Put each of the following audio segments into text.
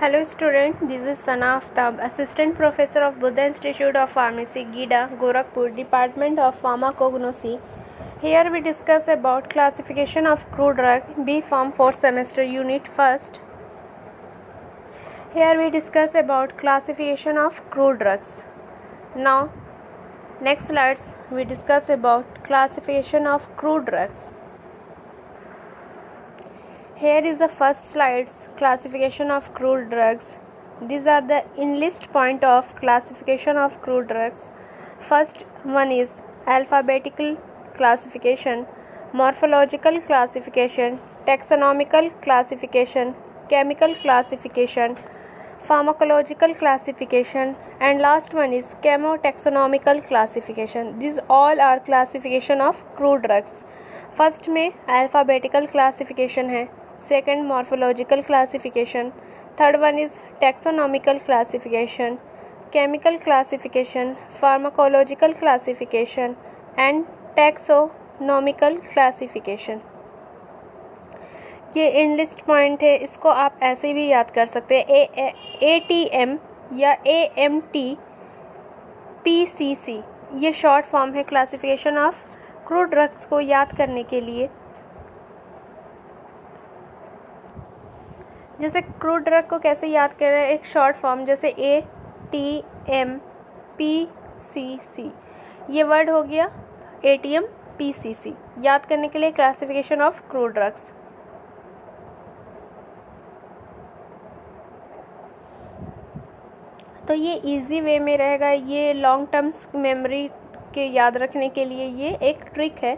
Hello student, this is Sana Aftab, Assistant Professor of Buddha Institute of Pharmacy, GIDA, Gorakhpur, Department of Pharmacognosy. Here we discuss about classification of crude drug, B Pharm 4th semester unit 1st. Here we discuss about classification of crude drugs. Now, next slides we discuss about classification of crude drugs. Here is the first slides, classification of crude drugs. These are the enlist point of classification of crude drugs. First one is alphabetical classification, morphological classification, taxonomical classification, chemical classification, pharmacological classification, and last one is chemotaxonomical classification. These all are classification of crude drugs. First में alphabetical classification है, second morphological classification, third one is taxonomical classification, chemical classification, pharmacological classification and taxonomical classification. ये enlist point है, इसको आप ऐसे भी याद कर सकते हैं, ATM या AMT PCC, ये शॉर्ट फॉर्म है क्लासिफिकेशन ऑफ क्रूड ड्रग्स को याद करने के लिए. जैसे क्रूड ड्रग को कैसे याद कर रहे हैं, एक शॉर्ट फॉर्म जैसे ATM PCC, ये वर्ड हो गया ATM PCC, याद करने के लिए क्लासिफिकेशन ऑफ क्रूड ड्रग्स. तो ये इजी वे में रहेगा, ये लॉन्ग टर्म्स मेमोरी के याद रखने के लिए ये एक ट्रिक है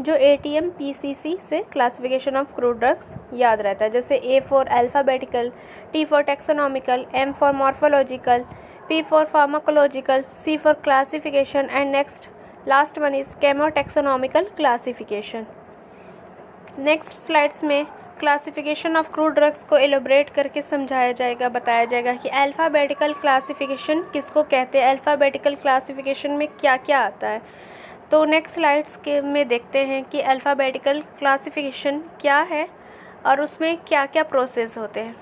जो ATM PCC से क्लासिफिकेशन ऑफ क्रूड ड्रग्स याद रहता है. जैसे A for alphabetical, T for taxonomical, M for morphological, P for pharmacological, C for classification and next last one is chemotaxonomical classification. Next slides में classification of crude drugs को elaborate करके समझाया जाएगा, बताया जाएगा कि अल्फ़ाबेटिकल क्लासिफिकेशन किसको कहते हैं, अल्फ़ाबेटिकल क्लासिफिकेशन में क्या क्या आता है. तो नेक्स्ट स्लाइड्स के में देखते हैं कि अल्फ़ाबेटिकल क्लासिफिकेशन क्या है और उसमें क्या क्या प्रोसेस होते हैं.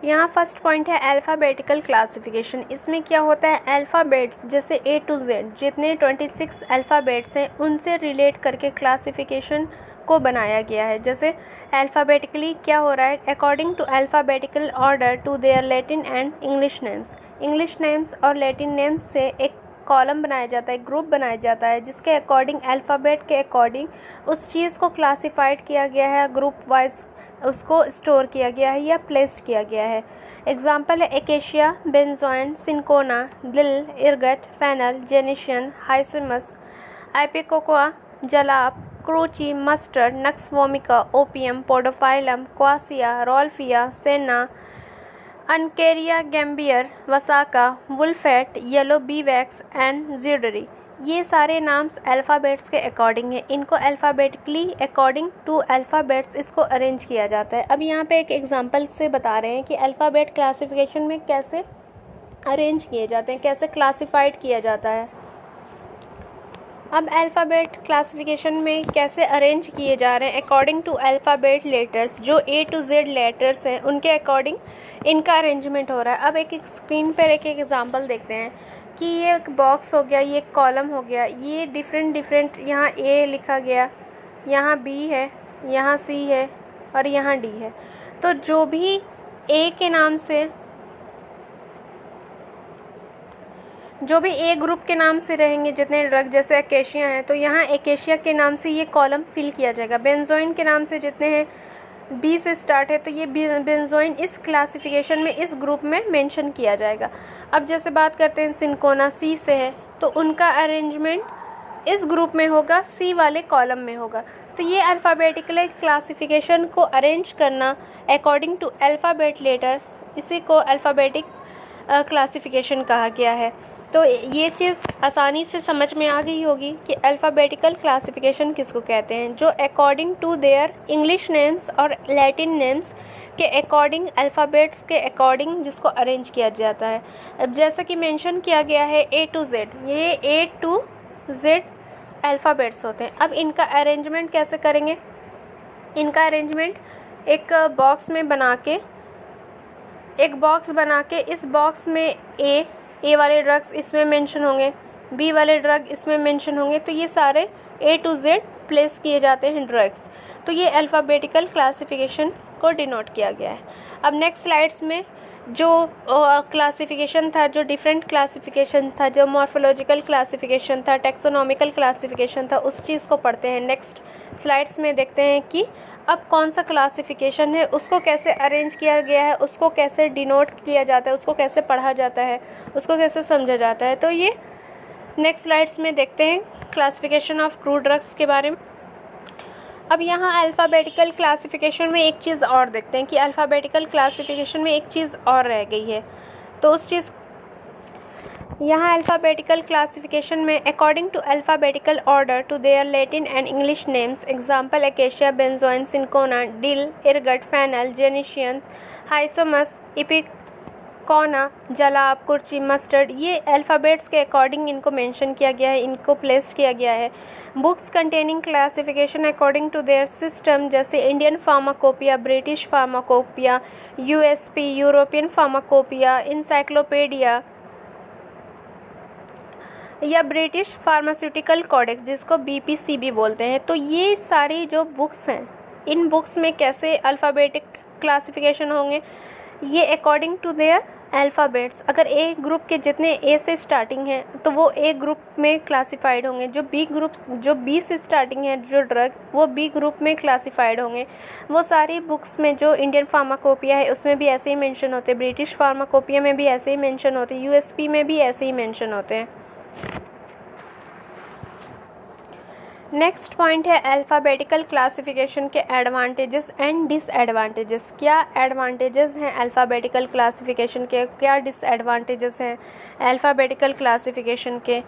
यहाँ फर्स्ट पॉइंट है अल्फ़ाबेटिकल क्लासिफिकेशन. इसमें क्या होता है, अल्फ़ाबेट्स जैसे A to Z जितने 26 अल्फ़ाबेट्स हैं उनसे रिलेट करके क्लासिफिकेशन को बनाया गया है. जैसे अल्फ़ाबेटिकली क्या हो रहा है, according to alphabetical order to their Latin and English names. English names और लैटिन नेम्स से एक कॉलम बनाया जाता है, ग्रुप बनाया जाता है, जिसके अकॉर्डिंग अल्फ़ाबेट के अकॉर्डिंग उस चीज़ को क्लासिफाइड किया गया है, ग्रुप वाइज उसको स्टोर किया गया है या प्लेस्ड किया गया है. एग्जाम्पल है acacia, benzoin, cinchona, dill, ergot, fennel, gentian, hyoscyamus, ipecacuanha, jalap, kurchi, mustard, nux vomica, opium, podophyllum, quassia, rauwolfia, senna, uncaria, gambier, vasaka, wool fat, yellow beeswax and zedoary. ये सारे नाम्स अल्फ़ाबेट्स के अकॉर्डिंग है. इनको अल्फ़ाबेटिकली अकॉर्डिंग टू अल्फ़ाबेट्स इसको arrange किया जाता है. अब यहाँ पे एक एग्जांपल से बता रहे हैं कि अल्फ़ाबेट क्लासिफिकेशन में कैसे अरेंज किए जाते हैं, कैसे क्लासिफाइड किया जाता है. अब अल्फ़ाबेट क्लासिफिकेशन में कैसे अरेंज किए जा रहे हैं, अकॉर्डिंग टू अल्फ़ाबेट लेटर्स, जो A to Z लेटर्स हैं उनके अकॉर्डिंग इनका अरेंजमेंट हो रहा है. अब एक एक स्क्रीन पर एक एग्जांपल देखते हैं कि ये एक बॉक्स हो गया, ये एक कॉलम हो गया, ये डिफरेंट यहाँ A लिखा गया, यहाँ B है, यहाँ C है और यहाँ D है. तो जो भी A के नाम से, जो भी A ग्रुप के नाम से रहेंगे जितने ड्रग, जैसे एकेशिया हैं तो यहाँ एकेशिया के नाम से ये कॉलम फिल किया जाएगा. बेंजोइन के नाम से जितने हैं B से स्टार्ट है तो ये बेंजोइन इस क्लासिफिकेशन में इस ग्रुप में मेंशन किया जाएगा. अब जैसे बात करते हैं सिंकोना, C से है तो उनका अरेंजमेंट इस ग्रुप में होगा, C वाले कॉलम में होगा. तो ये अल्फ़ाबेटिकल क्लासिफिकेशन को अरेंज करना अकॉर्डिंग टू अल्फ़ाबेट लेटर्स, इसी को अल्फ़ाबेटिक क्लासिफिकेशन कहा गया है। तो ये चीज़ आसानी से समझ में आ गई होगी कि अल्फ़ाबेटिकल क्लासिफिकेशन किसको कहते हैं, जो according to their English names और लैटिन नेम्स के अकॉर्डिंग, अल्फ़ाबेट्स के अकॉर्डिंग जिसको अरेंज किया जाता है। अब जैसा कि मेंशन किया गया है A to Z, ये A to Z अल्फ़ाबेट्स होते हैं। अब इनका अरेंजमेंट कैसे करेंगे? इनका अरेंजमेंट एक बॉक्स बना के इस बॉक्स में ए वाले ड्रग्स इसमें मेंशन होंगे, बी वाले ड्रग इसमें मेंशन होंगे। तो ये सारे A to Z प्लेस किए जाते हैं ड्रग्स। तो ये अल्फ़ाबेटिकल क्लासिफिकेशन को डिनोट किया गया है। अब नेक्स्ट स्लाइड्स में जो क्लासिफिकेशन था, जो डिफरेंट क्लासिफिकेशन था, जो मॉर्फोलॉजिकल क्लासिफिकेशन था, टेक्सोनॉमिकल क्लासिफिकेशन था, उस चीज़ को पढ़ते हैं। नेक्स्ट स्लाइड्स में देखते हैं कि अब कौन सा क्लासिफिकेशन है, उसको कैसे अरेंज किया गया है, उसको कैसे डिनोट किया जाता है, उसको कैसे पढ़ा जाता है, उसको कैसे समझा जाता है। तो ये नेक्स्ट स्लाइड्स में देखते हैं क्लासिफिकेशन ऑफ क्रूड ड्रग्स के बारे में। अब यहाँ अल्फ़ाबेटिकल क्लासिफिकेशन में एक चीज़ और देखते हैं कि अल्फ़ाबेटिकल क्लासिफिकेशन में एक चीज़ और रह गई है। तो उस चीज़ यहाँ अल्फ़ाबेटिकल क्लासिफिकेशन में according to alphabetical order to their Latin and English names, example acacia, benzoin, cinchona, dill, ergot, fennel, gentians, hyoscyamus, ipecac, jalap, kurchi, mustard, ये अल्फ़ाबेट्स के अकॉर्डिंग इनको मेंशन किया गया है, इनको प्लेस किया गया है। Books containing classification according to their system, जैसे Indian pharmacopoeia, British pharmacopoeia, USP, European pharmacopoeia, encyclopedia या ब्रिटिश फार्मास्यूटिकल कोडेक्स, जिसको BPCB बोलते हैं। तो ये सारी जो बुक्स हैं, इन बुक्स में कैसे अल्फ़ाबेटिक क्लासिफिकेशन होंगे, ये अकॉर्डिंग टू देयर अल्फ़ाबेट्स। अगर ए ग्रुप के जितने ए से स्टार्टिंग है तो वो ए ग्रुप में क्लासिफाइड होंगे, जो बी से स्टार्टिंग है जो ड्रग, वो बी ग्रुप में क्लासिफाइड होंगे। वो सारी बुक्स में जो इंडियन फार्माकोपिया है उसमें भी ऐसे ही मेंशन होते हैं, ब्रिटिश फार्माकोपिया में भी ऐसे ही मेंशन होते हैं, यूएसपी में भी ऐसे ही मेंशन होते हैं। नेक्स्ट पॉइंट है अल्फ़ाबेटिकल क्लासिफिकेशन के एडवांटेजेस एंड डिसएडवांटेजेस। क्या एडवांटेजेस हैं अल्फ़ाबेटिकल क्लासिफिकेशन के, क्या डिसएडवांटेजेस हैं अल्फ़ाबेटिकल क्लासिफिकेशन के?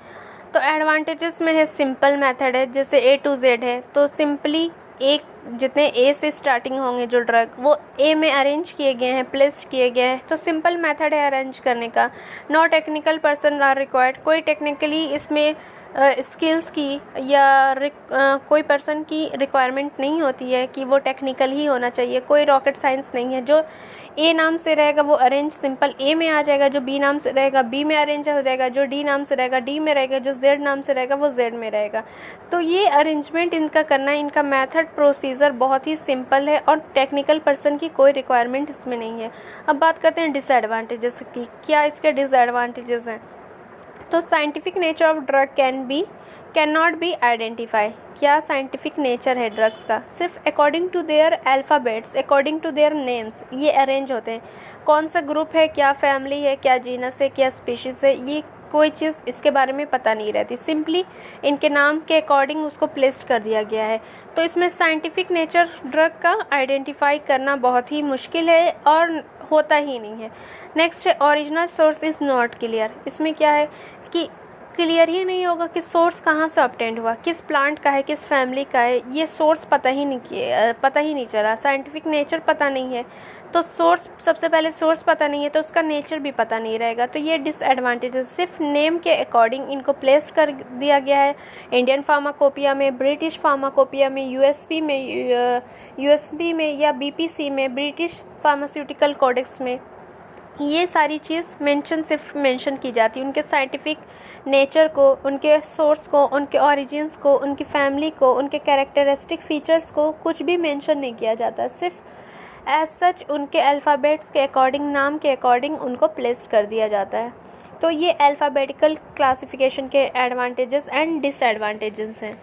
तो एडवांटेजेस में है सिंपल मेथड है, जैसे A to Z है तो सिंपली एक जितने ए से स्टार्टिंग होंगे जो ड्रग वो ए में अरेंज किए गए हैं, प्लेस्ड किए गए हैं। तो सिंपल मेथड है अरेंज करने का। No technical person are required, कोई टेक्निकली इसमें स्किल्स की या कोई पर्सन की रिक्वायरमेंट नहीं होती है कि वो टेक्निकल ही होना चाहिए। कोई रॉकेट साइंस नहीं है। जो ए नाम से रहेगा वो अरेंज सिंपल ए में आ जाएगा, जो बी नाम से रहेगा बी में अरेंज हो जाएगा, जो डी नाम से रहेगा डी में रहेगा, जो जेड नाम से रहेगा वो जेड में रहेगा। तो ये अरेंजमेंट इनका करना, इनका मेथड प्रोसीजर बहुत ही सिंपल है और टेक्निकल पर्सन की कोई रिक्वायरमेंट इसमें नहीं है। अब बात करते हैं डिसएडवांटेजेस की। क्या इसके डिसएडवांटेजेस हैं? तो scientific nature of drug can not be identify. क्या साइंटिफिक नेचर है ड्रग्स का? सिर्फ according to their alphabets, according to their names ये अरेंज होते हैं। कौन सा ग्रुप है, क्या फैमिली है, क्या जीनस है, क्या स्पीशीज़ है, ये कोई चीज़ इसके बारे में पता नहीं रहती। सिंपली इनके नाम के अकॉर्डिंग उसको प्लेस्ड कर दिया गया है। तो इसमें साइंटिफिक नेचर ड्रग का आइडेंटिफाई करना बहुत ही मुश्किल है और होता ही नहीं है। नेक्स्ट है original source is not clear. इसमें क्या है कि क्लियर ही नहीं होगा कि सोर्स कहाँ से ऑब्टेंड हुआ, किस प्लांट का है, किस फैमिली का है, ये सोर्स पता ही नहीं चला। साइंटिफिक नेचर पता नहीं है तो सोर्स, सबसे पहले सोर्स पता नहीं है तो उसका नेचर भी पता नहीं रहेगा। तो ये डिसएडवांटेजेस सिर्फ नेम के अकॉर्डिंग इनको प्लेस कर दिया गया है। इंडियन फार्माकोपिया में, ब्रिटिश फार्माकोपिया में, यूएसपी में या BPC में, ब्रिटिश फार्मास्यूटिकल कोडेक्स में, ये सारी चीज़ सिर्फ मेंशन की जाती है। उनके साइंटिफिक नेचर को, उनके सोर्स को, उनके ओरिजिन्स को, उनकी फैमिली को, उनके कैरेक्टरिस्टिक फीचर्स को कुछ भी मेंशन नहीं किया जाता। सिर्फ एज सच उनके अल्फ़ाबेट्स के अकॉर्डिंग, नाम के अकॉर्डिंग उनको प्लेस्ड कर दिया जाता है। तो ये अल्फ़ाबेटिकल क्लासिफिकेशन के एडवांटेजेस एंड डिसएडवांटेजेस हैं।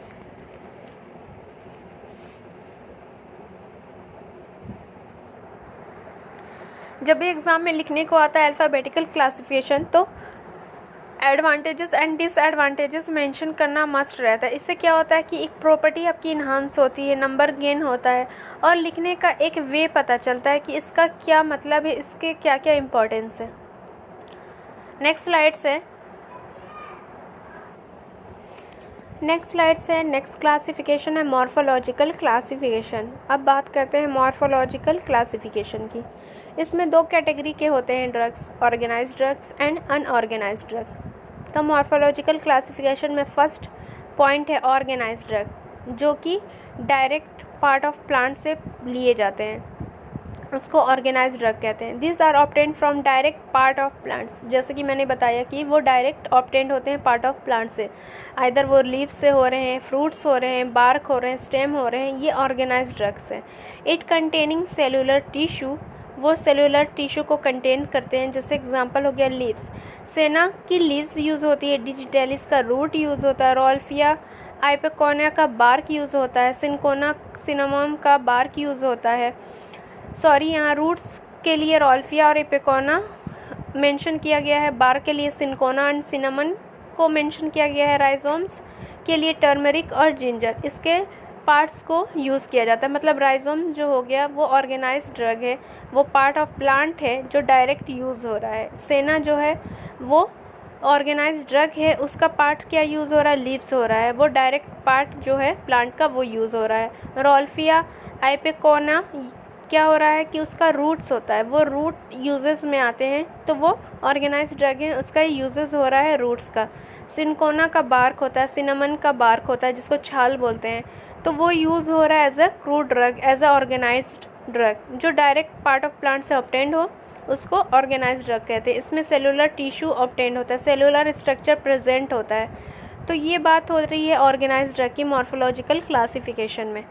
जब भी एग्ज़ाम में लिखने को आता है अल्फ़ाबेटिकल क्लासिफिकेशन तो एडवांटेजेस एंड डिसएडवांटेजेस मेंशन करना मस्ट रहता है। इससे क्या होता है कि एक प्रॉपर्टी आपकी इन्हांस होती है, नंबर गेन होता है और लिखने का एक वे पता चलता है कि इसका क्या मतलब है, इसके क्या क्या इम्पोर्टेंस है। नेक्स्ट स्लाइड से नेक्स्ट क्लासिफिकेशन है मॉर्फोलॉजिकल क्लासिफिकेशन। अब बात करते हैं मॉर्फोलॉजिकल क्लासिफिकेशन की। इसमें दो कैटेगरी के होते हैं drugs, organized drugs and unorganized drugs. तो मॉर्फोलॉजिकल क्लासिफिकेशन में फर्स्ट पॉइंट है ऑर्गेनाइज्ड ड्रग, जो कि डायरेक्ट पार्ट ऑफ प्लांट से लिए जाते हैं, उसको ऑर्गेनाइज्ड ड्रग कहते हैं। This are obtained from direct part of plants. जैसे कि मैंने बताया कि वो डायरेक्ट ऑब्टेन्ड होते हैं पार्ट ऑफ प्लांट से, आइदर वो लीव्स से हो रहे हैं, फ्रूट्स हो रहे हैं, बार्क हो रहे हैं, स्टेम हो रहे हैं, ये ऑर्गेनाइज्ड ड्रग्स हैं। इट कंटेनिंग सेलुलर टिश्यू, वो सेलुलर टिश्यू को कंटेन करते हैं। जैसे एग्जांपल हो गया लीव्स, सेना की लीव्स यूज़ होती है, डिजिटेलिस का रूट यूज़ होता है, रोल्फिया आइपेकोना का बार्क यूज़ होता है, सिनकोना सिनामोम का बार्क यूज़ होता है। यहाँ रूट्स के लिए रोल्फिया और एपिकोना मेंशन किया गया है, बार्क के लिए सिनकोना एंड सिनामन को मेंशन किया गया है, राइजोम्स के लिए टर्मरिक और जिंजर, इसके पार्ट्स को यूज़ किया जाता है। मतलब राइजोम जो हो गया वो ऑर्गेनाइज्ड ड्रग है, वो पार्ट ऑफ प्लांट है जो डायरेक्ट यूज़ हो रहा है। सेना जो है वो ऑर्गेनाइज्ड ड्रग है, उसका पार्ट क्या यूज़ हो रहा है, लीव्स हो रहा है, वो डायरेक्ट पार्ट जो है प्लांट का वो यूज़ हो रहा है। रोल्फिया आइपेकोना क्या हो रहा है कि उसका रूट्स होता है, वो रूट यूजेस में आते हैं, तो वो ऑर्गेनाइज्ड ड्रग है, उसका यूजेस हो रहा है रूट्स का। सिनकोना का बार्क होता है, सिनामन का बार्क होता है जिसको छाल बोलते हैं, तो वो यूज़ हो रहा है as a crude drug, as a organized drug. जो डायरेक्ट पार्ट ऑफ प्लांट से ऑब्टेंड हो उसको ऑर्गेनाइज्ड ड्रग कहते हैं। इसमें सेलुलर टिश्यू ऑब्टेंड होता है, सेलुलर स्ट्रक्चर प्रेजेंट होता है। तो ये बात हो रही है ऑर्गेनाइज्ड ड्रग की मॉर्फोलॉजिकल क्लासिफिकेशन में।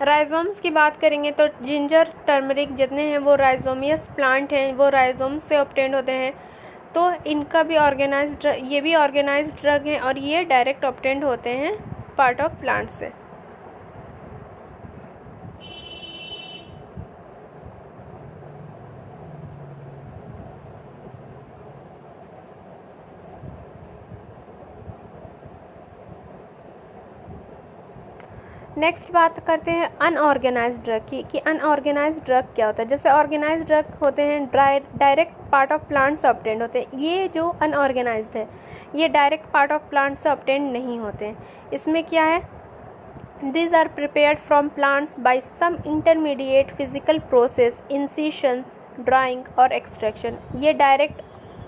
राइजोम्स की बात करेंगे तो जिंजर, टर्मरिक जितने हैं वो राइजोमियस प्लांट हैं, वो राइजोम से ऑब्टेंड होते हैं। तो इनका भी ऑर्गेनाइज्ड, ये भी ऑर्गेनाइज्ड ड्रग हैं और ये डायरेक्ट ऑब्टेंड होते हैं पार्ट ऑफ प्लांट से। नेक्स्ट बात करते हैं अनऑर्गेनाइज्ड ड्रग की, कि अनऑर्गेनाइज्ड ड्रग क्या होता है। जैसे ऑर्गेनाइज्ड ड्रग होते हैं डायरेक्ट पार्ट ऑफ प्लांट से ऑब्टेंड होते हैं, ये जो अनऑर्गेनाइज्ड है ये डायरेक्ट पार्ट ऑफ प्लांट से ऑब्टेंड नहीं होते हैं। इसमें क्या है, these are prepared from plants by some intermediate physical process, incisions, drying और extraction। ये डायरेक्ट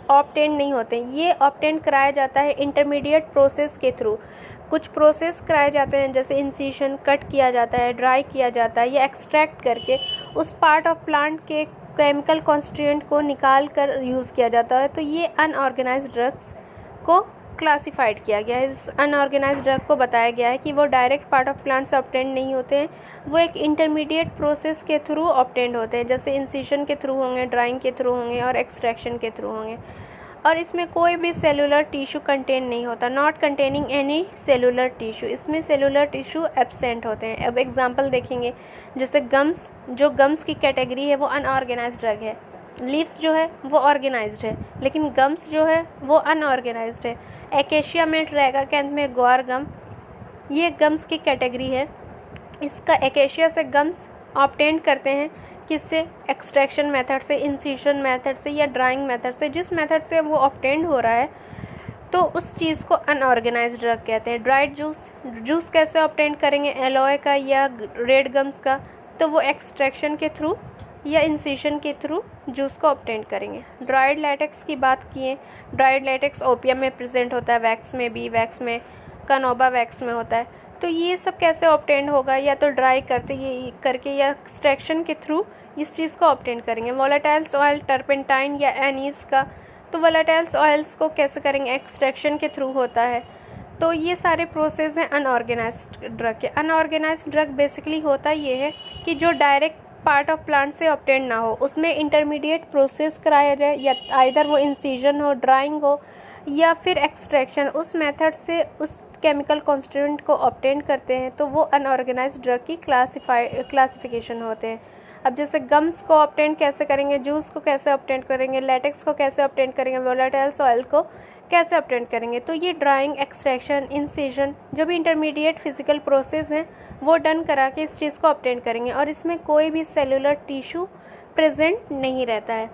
ऑब्टेन नहीं होते, ये ऑब्टेन कराया जाता है इंटरमीडिएट प्रोसेस के थ्रू। कुछ प्रोसेस कराए जाते हैं, जैसे इंसिशन, कट किया जाता है, ड्राई किया जाता है, या एक्सट्रैक्ट करके उस पार्ट ऑफ प्लांट के केमिकल कॉन्स्टिट्यूएंट को निकाल कर यूज़ किया जाता है। तो ये अनऑर्गेनाइज्ड ड्रग्स को क्लासिफाइड किया गया है। इस अनऑर्गेनाइज्ड ड्रग को बताया गया है कि वो डायरेक्ट पार्ट ऑफ प्लांट से ऑब्टेंड नहीं होते हैं, वो एक इंटरमीडिएट प्रोसेस के थ्रू ऑब्टेंड होते हैं, जैसे इंसिशन के थ्रू होंगे, ड्राइंग के थ्रू होंगे और एक्सट्रैक्शन के थ्रू होंगे। और इसमें कोई भी सेलुलर टिश्यू कंटेन नहीं होता, not containing any cellular tissue, इसमें सेलुलर टिश्यू एब्सेंट होते हैं। अब एग्जांपल देखेंगे, जैसे गम्स, जो गम्स की कैटेगरी है वो अनऑर्गेनाइज्ड ड्रग है। लीव्स जो है वो ऑर्गेनाइज्ड है, लेकिन गम्स जो है वो अनऑर्गेनाइज्ड है। एकेशिया में, ट्रैगा कैंथ में ग्वार गम, ये गम्स की कैटेगरी है। इसका एकेशिया से गम्स ऑब्टेंड करते हैं, किससे, एक्सट्रैक्शन मेथड से, इंसिशन मेथड से या ड्राइंग मेथड से, जिस मेथड से वो ऑब्टेंड हो रहा है, तो उस चीज़ को अनऑर्गेनाइज्ड ड्रग कहते हैं। ड्राइड जूस कैसे ऑब्टेंड करेंगे, एलोए का या रेड गम्स का, तो वो एक्सट्रैक्शन के थ्रू या इंसिशन के थ्रू जूस को ऑब्टेंड करेंगे। ड्राइड लैटेक्स की बात किए, ड्राइड लैटेक्स ओपियम में प्रेजेंट होता है, वैक्स में, बी वैक्स में, कनोबा वैक्स में होता है। तो ये सब कैसे ऑब्टेंड होगा, या तो ड्राई करके या एक्सट्रैक्शन के थ्रू इस चीज़ को ऑब्टेंड करेंगे। वोलेटाइल्स ऑयल, टर्पेंटाइन या एनीस का, तो वोलेटाइल्स ऑयल्स को कैसे करेंगे, एक्सट्रैक्शन के थ्रू होता है। तो ये सारे प्रोसेस हैं अनऑर्गेनाइज्ड ड्रग के। अनऑर्गेनाइज्ड ड्रग बेसिकली होता ये है कि जो डायरेक्ट पार्ट ऑफ प्लांट से ऑब्टेंड ना हो, उसमें इंटरमीडिएट प्रोसेस कराया जाए, या आइदर वो इंसिजन हो, ड्राइंग हो या फिर एक्सट्रैक्शन, उस मेथड से उस केमिकल कॉन्स्टिट्यूएंट को ऑब्टेन करते हैं, तो वो अनऑर्गेनाइज्ड ड्रग की क्लासिफिकेशन होते हैं। अब जैसे गम्स को ऑब्टेन कैसे करेंगे, जूस को कैसे ऑब्टेन करेंगे, लैटेक्स को कैसे ऑब्टेन करेंगे, वोलेटाइल्स ऑयल को कैसे ऑब्टेन करेंगे, तो ये ड्राइंग, एक्सट्रैक्शन, इंसिजन, जो भी इंटरमीडिएट फिजिकल प्रोसेस हैं वो डन करा के इस चीज़ को ऑब्टेन करेंगे, और इसमें कोई भी सेलुलर टिश्यू प्रेजेंट नहीं रहता है।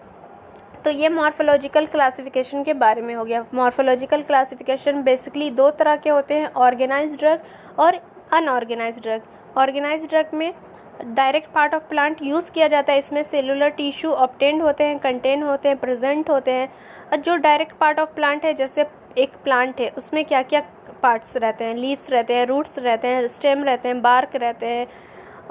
तो ये मॉर्फोलॉजिकल क्लासिफिकेशन के बारे में हो गया। मॉर्फोलॉजिकल क्लासिफिकेशन बेसिकली दो तरह के होते हैं, ऑर्गेनाइज्ड ड्रग और अनऑर्गेनाइज्ड ड्रग। ऑर्गेनाइज्ड ड्रग में direct part of plant use किया जाता है, इसमें सेलुलर टिश्यू ऑब्टेंड होते हैं, कंटेन होते हैं, प्रेजेंट होते हैं। और जो डायरेक्ट पार्ट ऑफ प्लांट है, जैसे एक प्लांट है उसमें क्या क्या पार्ट्स रहते हैं, लीव्स रहते हैं, रूट्स रहते हैं, स्टेम रहते हैं, बार्क रहते हैं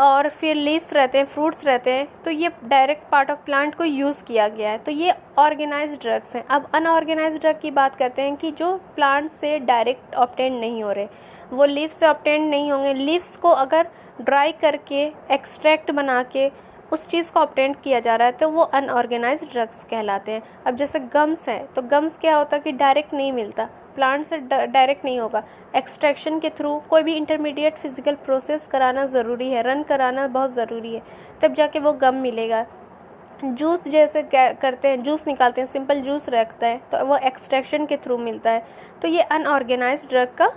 और फिर लीव्स रहते हैं, फ्रूट्स रहते हैं। तो ये डायरेक्ट पार्ट ऑफ प्लांट को यूज़ किया गया है। तो ये ऑर्गेनाइज्ड ड्रग्स हैं। अब अनऑर्गेनाइज्ड ड्रग की बात करते हैं कि जो प्लांट से डायरेक्ट ऑब्टेंड नहीं हो रहे, वो लीव्स से ऑब्टेंड नहीं होंगे। लीव्स को अगर ड्राई करके एक्सट्रैक्ट बना के उस चीज़ को ऑब्टेंड किया जा रहा है तो वो अनऑर्गेनाइज्ड ड्रग्स कहलाते हैं। अब जैसे गम्स है, तो गम्स क्या होता है कि डायरेक्ट नहीं मिलता, प्लांट से डायरेक्ट नहीं होगा, एक्सट्रैक्शन के थ्रू कोई भी इंटरमीडिएट फिजिकल प्रोसेस कराना ज़रूरी है, रन कराना बहुत ज़रूरी है, तब जाके वो गम मिलेगा। जूस जैसे करते हैं, जूस निकालते हैं, सिंपल जूस रखता है तो वो एक्सट्रैक्शन के थ्रू मिलता है। तो ये अनऑर्गेनाइज्ड ड्रग का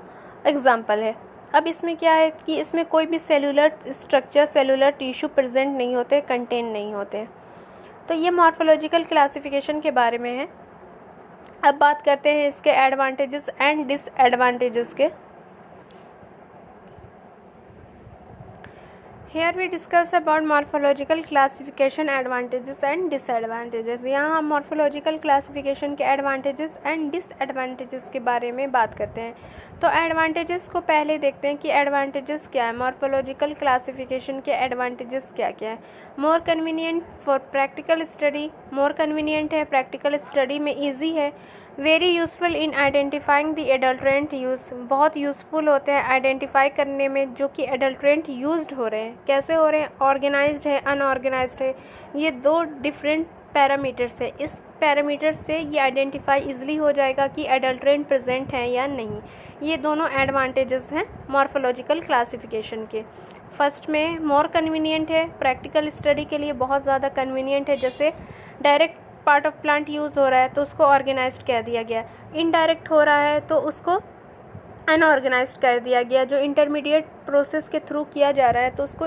एग्जाम्पल है। अब इसमें क्या है कि इसमें कोई भी cellular structure, cellular tissue present नहीं होते, कंटेन नहीं होते। तो ये मॉर्फोलॉजिकल क्लासिफिकेशन के बारे में है। अब बात करते हैं इसके एडवांटेजेस एंड डिसएडवांटेजेस के। Here we discuss about morphological classification advantages and disadvantages। यहाँ हम morphological classification के advantages and disadvantages के बारे में बात करते हैं। तो advantages को पहले देखते हैं कि advantages क्या है, morphological classification के advantages क्या क्या है। more convenient for practical study, more convenient है practical study में, easy है। Very useful in identifying the adulterant use, बहुत यूज़फुल होते हैं आइडेंटिफाई करने में जो कि एडल्ट्रेंट यूज्ड हो रहे हैं। कैसे हो रहे हैं, ऑर्गेनाइज्ड है, अनऑर्गेनाइज्ड है, ये दो डिफरेंट पैरामीटर्स है। इस पैरामीटर से ये आइडेंटिफाई इजीली हो जाएगा कि एडल्ट्रेंट प्रेजेंट है या नहीं। ये दोनों एडवांटेजेस हैं मॉर्फोलॉजिकल क्लासिफिकेशन के। फर्स्ट में मोर कन्वीनियंट है, प्रैक्टिकल स्टडी के लिए बहुत ज़्यादा कन्वीनियंट है। जैसे direct part of plant use हो रहा है तो उसको ऑर्गेनाइज्ड कह दिया गया, इनडायरेक्ट हो रहा है तो उसको अनऑर्गेनाइज्ड कर दिया गया, जो इंटरमीडिएट प्रोसेस के थ्रू किया जा रहा है तो उसको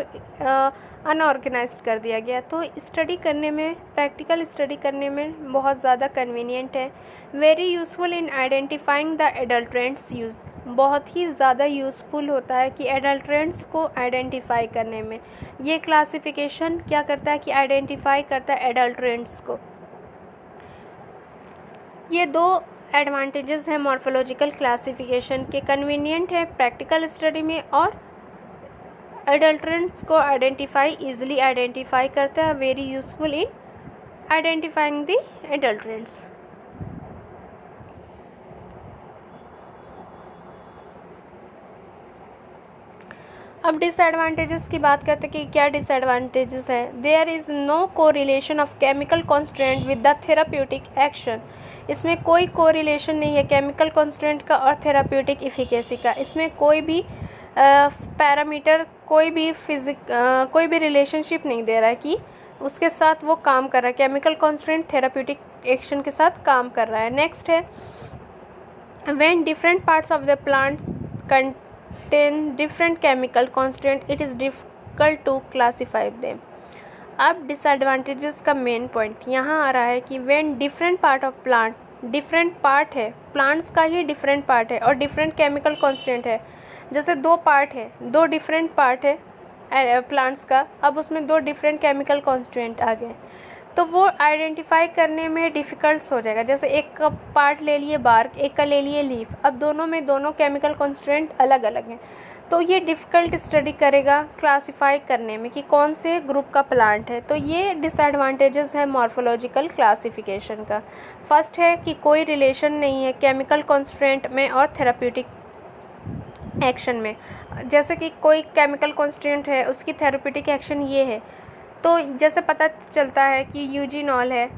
अनऑर्गेनाइज्ड कर दिया गया। तो स्टडी करने में, प्रैक्टिकल स्टडी करने में बहुत ज़्यादा कन्वीनियंट है। Very useful in identifying the adulterants use, बहुत ही ज़्यादा यूज़फुल होता है कि एडल्ट्रेंट्स को आइडेंटिफाई करने में। ये क्लासिफिकेशन क्या करता है कि आइडेंटिफाई करता है एडल्ट्रेंट्स को। ये दो एडवांटेजेस हैं मॉर्फोलॉजिकल क्लासिफिकेशन के, कन्वीनियंट है प्रैक्टिकल स्टडी में और एडल्ट्रेंट्स को आइडेंटिफाई, इजीली आइडेंटिफाई करता है, very useful in identifying the adulterants. अब डिसएडवांटेजेस की बात करते हैं कि क्या डिसएडवांटेजेस है। There is no correlation of chemical constant with the therapeutic action, इसमें कोई कोरिलेशन नहीं है केमिकल कॉन्स्टेंट का और थेराप्यूटिक इफिकेसी का। इसमें कोई भी पैरामीटर, कोई भी रिलेशनशिप नहीं दे रहा है कि उसके साथ वो काम कर रहा है, केमिकल कॉन्स्टेंट थेराप्यूटिक एक्शन के साथ काम कर रहा है। नेक्स्ट है when different parts of the plants contain different chemical constant it is difficult to classify them. अब डिसएडवांटेजेस का मेन पॉइंट यहाँ आ रहा है कि when different part of plant, different part है, प्लांट्स का ही डिफरेंट पार्ट है और डिफरेंट केमिकल कॉन्स्टेंट है। जैसे दो पार्ट है, दो डिफरेंट पार्ट है प्लांट्स का, अब उसमें दो डिफरेंट केमिकल कॉन्स्टेंट आ गए तो वो आइडेंटिफाई करने में डिफ़िकल्ट हो जाएगा। जैसे एक का पार्ट ले लिए बार्क, एक का ले लिए लीफ, अब दोनों में दोनों केमिकल कॉन्स्टेंट अलग अलग हैं तो ये डिफ़िकल्ट स्टडी करेगा क्लासिफाई करने में कि कौन से ग्रुप का प्लांट है। तो ये डिसएडवांटेजेस है मॉर्फोलॉजिकल क्लासिफिकेशन का। फर्स्ट है कि कोई रिलेशन नहीं है केमिकल कॉन्स्टेंट में और थेराप्यूटिक एक्शन में। जैसे कि कोई केमिकल कॉन्स्टेंट है, उसकी थेराप्यूटिक एक्शन ये है, तो जैसे पता चलता है कि यूजीनॉल है,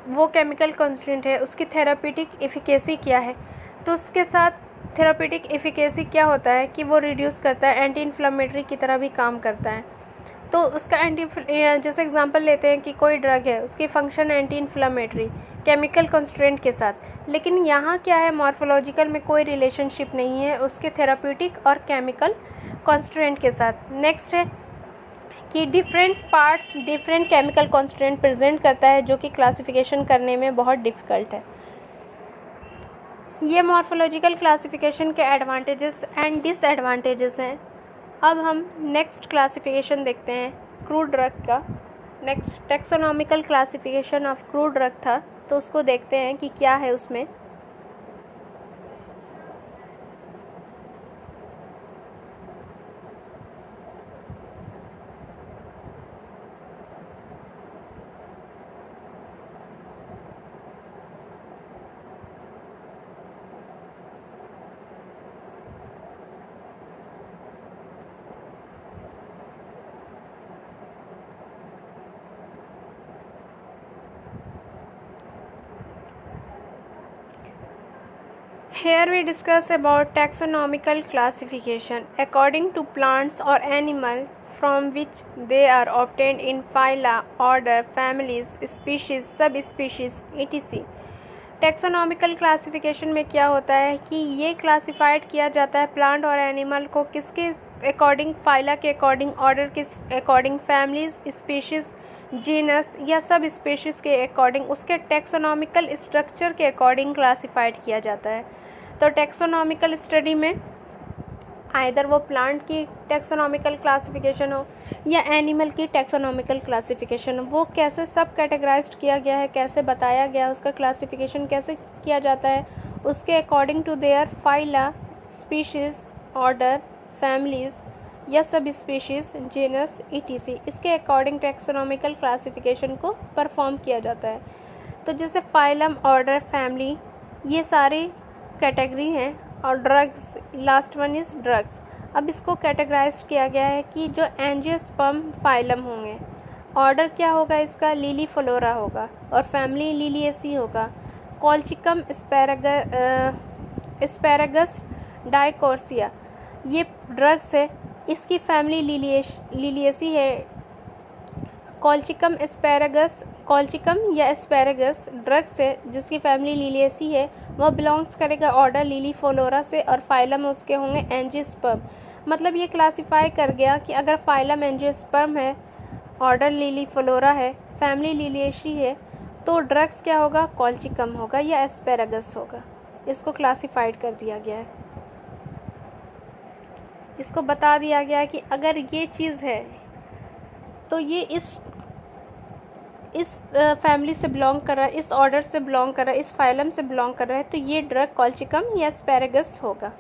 वो केमिकल कॉन्स्टेंट है, उसकी थेराप्यूटिक एफिकेसी क्या है, तो उसके साथ थेराप्यूटिक एफिकेसी क्या होता है कि वो रिड्यूस करता है, एंटी इन्फ्लामेटरी की तरह भी काम करता है। तो उसका जैसे एग्जांपल लेते हैं कि कोई ड्रग है, उसकी function anti inflammatory chemical constant के साथ, लेकिन यहाँ क्या है मॉर्फोलॉजिकल में कोई रिलेशनशिप नहीं है उसके थेराप्यूटिक और केमिकल कॉन्स्टेंट के साथ। नेक्स्ट है कि different parts different chemical constituent present करता है, जो कि क्लासिफिकेशन करने में बहुत डिफ़िकल्ट है। ये मॉर्फोलॉजिकल क्लासिफिकेशन के एडवांटेजेस एंड डिसएडवांटेजेस हैं। अब हम नेक्स्ट क्लासिफिकेशन देखते हैं क्रूड ड्रग का। Next taxonomical classification of crude drug था, तो उसको देखते हैं कि क्या है उसमें। Here we discuss about taxonomical classification according to plants or animal from which they are obtained in phyla, order, families, species, subspecies, etc. Taxonomical classification में क्या होता है कि ये क्लासिफाइड किया जाता है प्लांट और एनिमल को किसके अकॉर्डिंग, फाइला के अकॉर्डिंग, ऑर्डर के अकॉर्डिंग, फैमिलीज, स्पीशीज़, जीनस या सब स्पीशीज़ के अकॉर्डिंग, उसके टैक्सोनॉमिकल स्ट्रक्चर के अकॉर्डिंग क्लासिफाइड किया जाता है। तो टैक्सोनॉमिकल स्टडी में आइदर वो प्लांट की टैक्सोनॉमिकल क्लासिफिकेशन हो या एनिमल की टैक्सोनॉमिकल क्लासिफिकेशन हो, वो कैसे सब कैटेगराइज्ड किया गया है, कैसे बताया गया है, उसका क्लासिफिकेशन कैसे किया जाता है, उसके according to their phyla, species, order, families या सब स्पीशीज़, जीनस, ईटीसी, इसके अकॉर्डिंग टैक्सोनॉमिकल क्लासिफिकेशन को परफॉर्म किया जाता है। तो जैसे फाइलम, ऑर्डर, फैमिली, ये सारी कैटेगरी हैं। और drugs, last one is drugs. अब इसको कैटेगराइज किया गया है कि जो एंजियोस्पर्म फाइलम होंगे, ऑर्डर क्या होगा इसका, लिली फ्लोरा होगा, और फैमिली लिलिएसी होगा। कॉल्चिकम एस्पैरागस डाइकोर्सिया, ये ड्रग्स है, इसकी फैमिली लिलिएसी है। कॉल्चिकम या एस्पैरागस ड्रग्स है जिसकी फैमिली लिलिएसी है, वह बिलोंग्स करेगा ऑर्डर लिली फ्लोरा से, और फाइलम उसके होंगे एंजियोस्पर्म। मतलब ये क्लासिफाई कर गया कि अगर फाइलम एंजियोस्पर्म है, ऑर्डर लिली फ्लोरा है, फैमिली लिलिएसी है, तो ड्रग्स क्या होगा, कॉल्चिकम होगा या एस्पैरागस होगा। इसको क्लासिफाइड कर दिया गया है। इसको बता दिया गया है कि अगर ये चीज़ है तो ये इस फैमिली से बिलोंग कर रहा है, इस ऑर्डर से बिलोंग कर रहा है, इस फाइलम से बिलोंग कर रहा है, तो ये ड्रग कॉल्चिकम या एस्पैरागस होगा।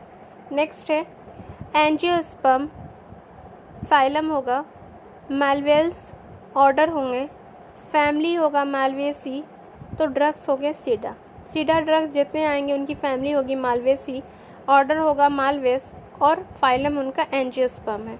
नेक्स्ट है एंजियोस्पर्म, फाइलम होगा, मालवेल्स ऑर्डर होंगे, फैमिली होगा मालवेसी, तो ड्रग्स हो गए सीडा ड्रग्स जितने आएंगे उनकी फैमिली होगी मालवेसी, ऑर्डर होगा मालवेस, और फाइलम उनका एंजियोस्पर्म है।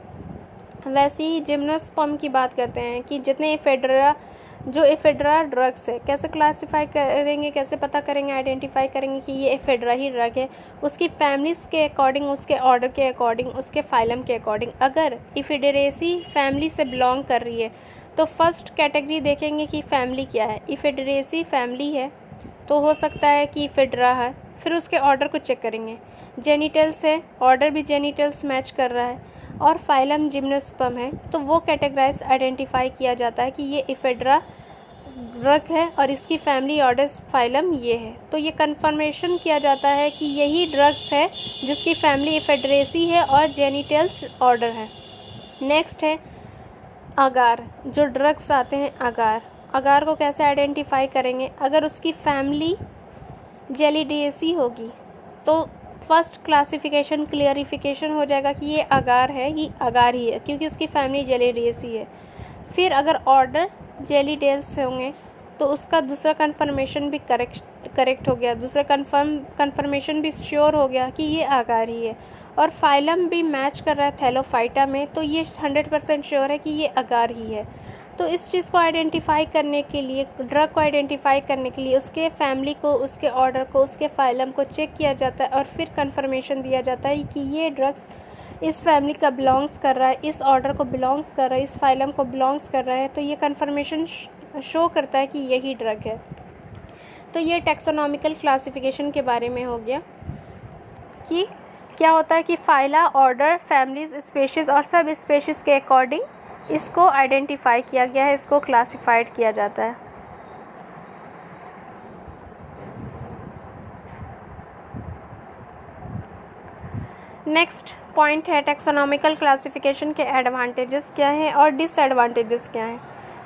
वैसे ही जिम्नोस्पर्म की बात करते हैं कि जितने एफेड्रा ड्रग्स है, कैसे क्लासिफाई करेंगे, कैसे पता करेंगे, आइडेंटिफाई करेंगे कि ये एफेड्रा ही ड्रग है, उसकी फैमिलीज़ के अकॉर्डिंग, उसके ऑर्डर के अकॉर्डिंग, उसके फाइलम के अकॉर्डिंग। अगर इफेडेरेसी फैमिली से बिलोंग कर रही है तो फर्स्ट कैटेगरी देखेंगे कि फैमिली क्या है। इफेडेरेसी फैमिली है तो हो सकता है कि इफेड्रा है, फिर उसके ऑर्डर को चेक करेंगे। जेनिटल्स है, ऑर्डर भी जेनिटल्स मैच कर रहा है, और फाइलम जिम्नोस्पर्म है, तो वो कैटेगराइज आइडेंटिफाई किया जाता है कि ये इफेड्रा ड्रग है और इसकी फैमिली ऑर्डर फाइलम ये है। तो ये कंफर्मेशन किया जाता है कि यही ड्रग्स है जिसकी फैमिली इफेड्रेसी है और जेनिटल्स ऑर्डर है। नेक्स्ट है अगार, जो ड्रग्स आते हैं अगार को कैसे आइडेंटिफाई करेंगे, अगर उसकी फैमिली जेलिडिएसी होगी तो फर्स्ट क्लासिफिकेशन क्लियरिफिकेशन हो जाएगा कि ये अगार है, ये अगार ही है क्योंकि उसकी फैमिली जेलिडिएसी है। फिर अगर ऑर्डर जेलिडेल्स होंगे तो उसका दूसरा कन्फर्मेशन भी करेक्ट हो गया, दूसरा कन्फर्मेशन भी श्योर हो गया कि ये अगार ही है, और फाइलम भी मैच कर रहा है थैलोफाइटा में, तो ये 100% श्योर है कि ये अगार ही है। तो इस चीज़ को आइडेंटिफाई करने के लिए, ड्रग को आइडेंटिफाई करने के लिए उसके फैमिली को, उसके ऑर्डर को, उसके फाइलम को चेक किया जाता है और फिर कंफर्मेशन दिया जाता है कि ये ड्रग्स इस फैमिली का बिलोंग्स कर रहा है, इस ऑर्डर को बिलोंग्स कर रहा है, इस फाइलम को बिलोंग्स कर रहा है, तो ये कंफर्मेशन शो करता है कि यही ड्रग है। तो ये टैक्सोनॉमिकल क्लासिफिकेशन के बारे में हो गया कि क्या होता है कि फाइला, ऑर्डर, फैमिलीज, स्पेशीज़ और सब स्पेशीज़ के अकॉर्डिंग इसको आइडेंटिफाई किया गया है, इसको क्लासिफाइड किया जाता है। नेक्स्ट पॉइंट है टैक्सोनॉमिकल क्लासिफिकेशन के एडवांटेजेस क्या हैं और डिसएडवांटेजेस क्या हैं।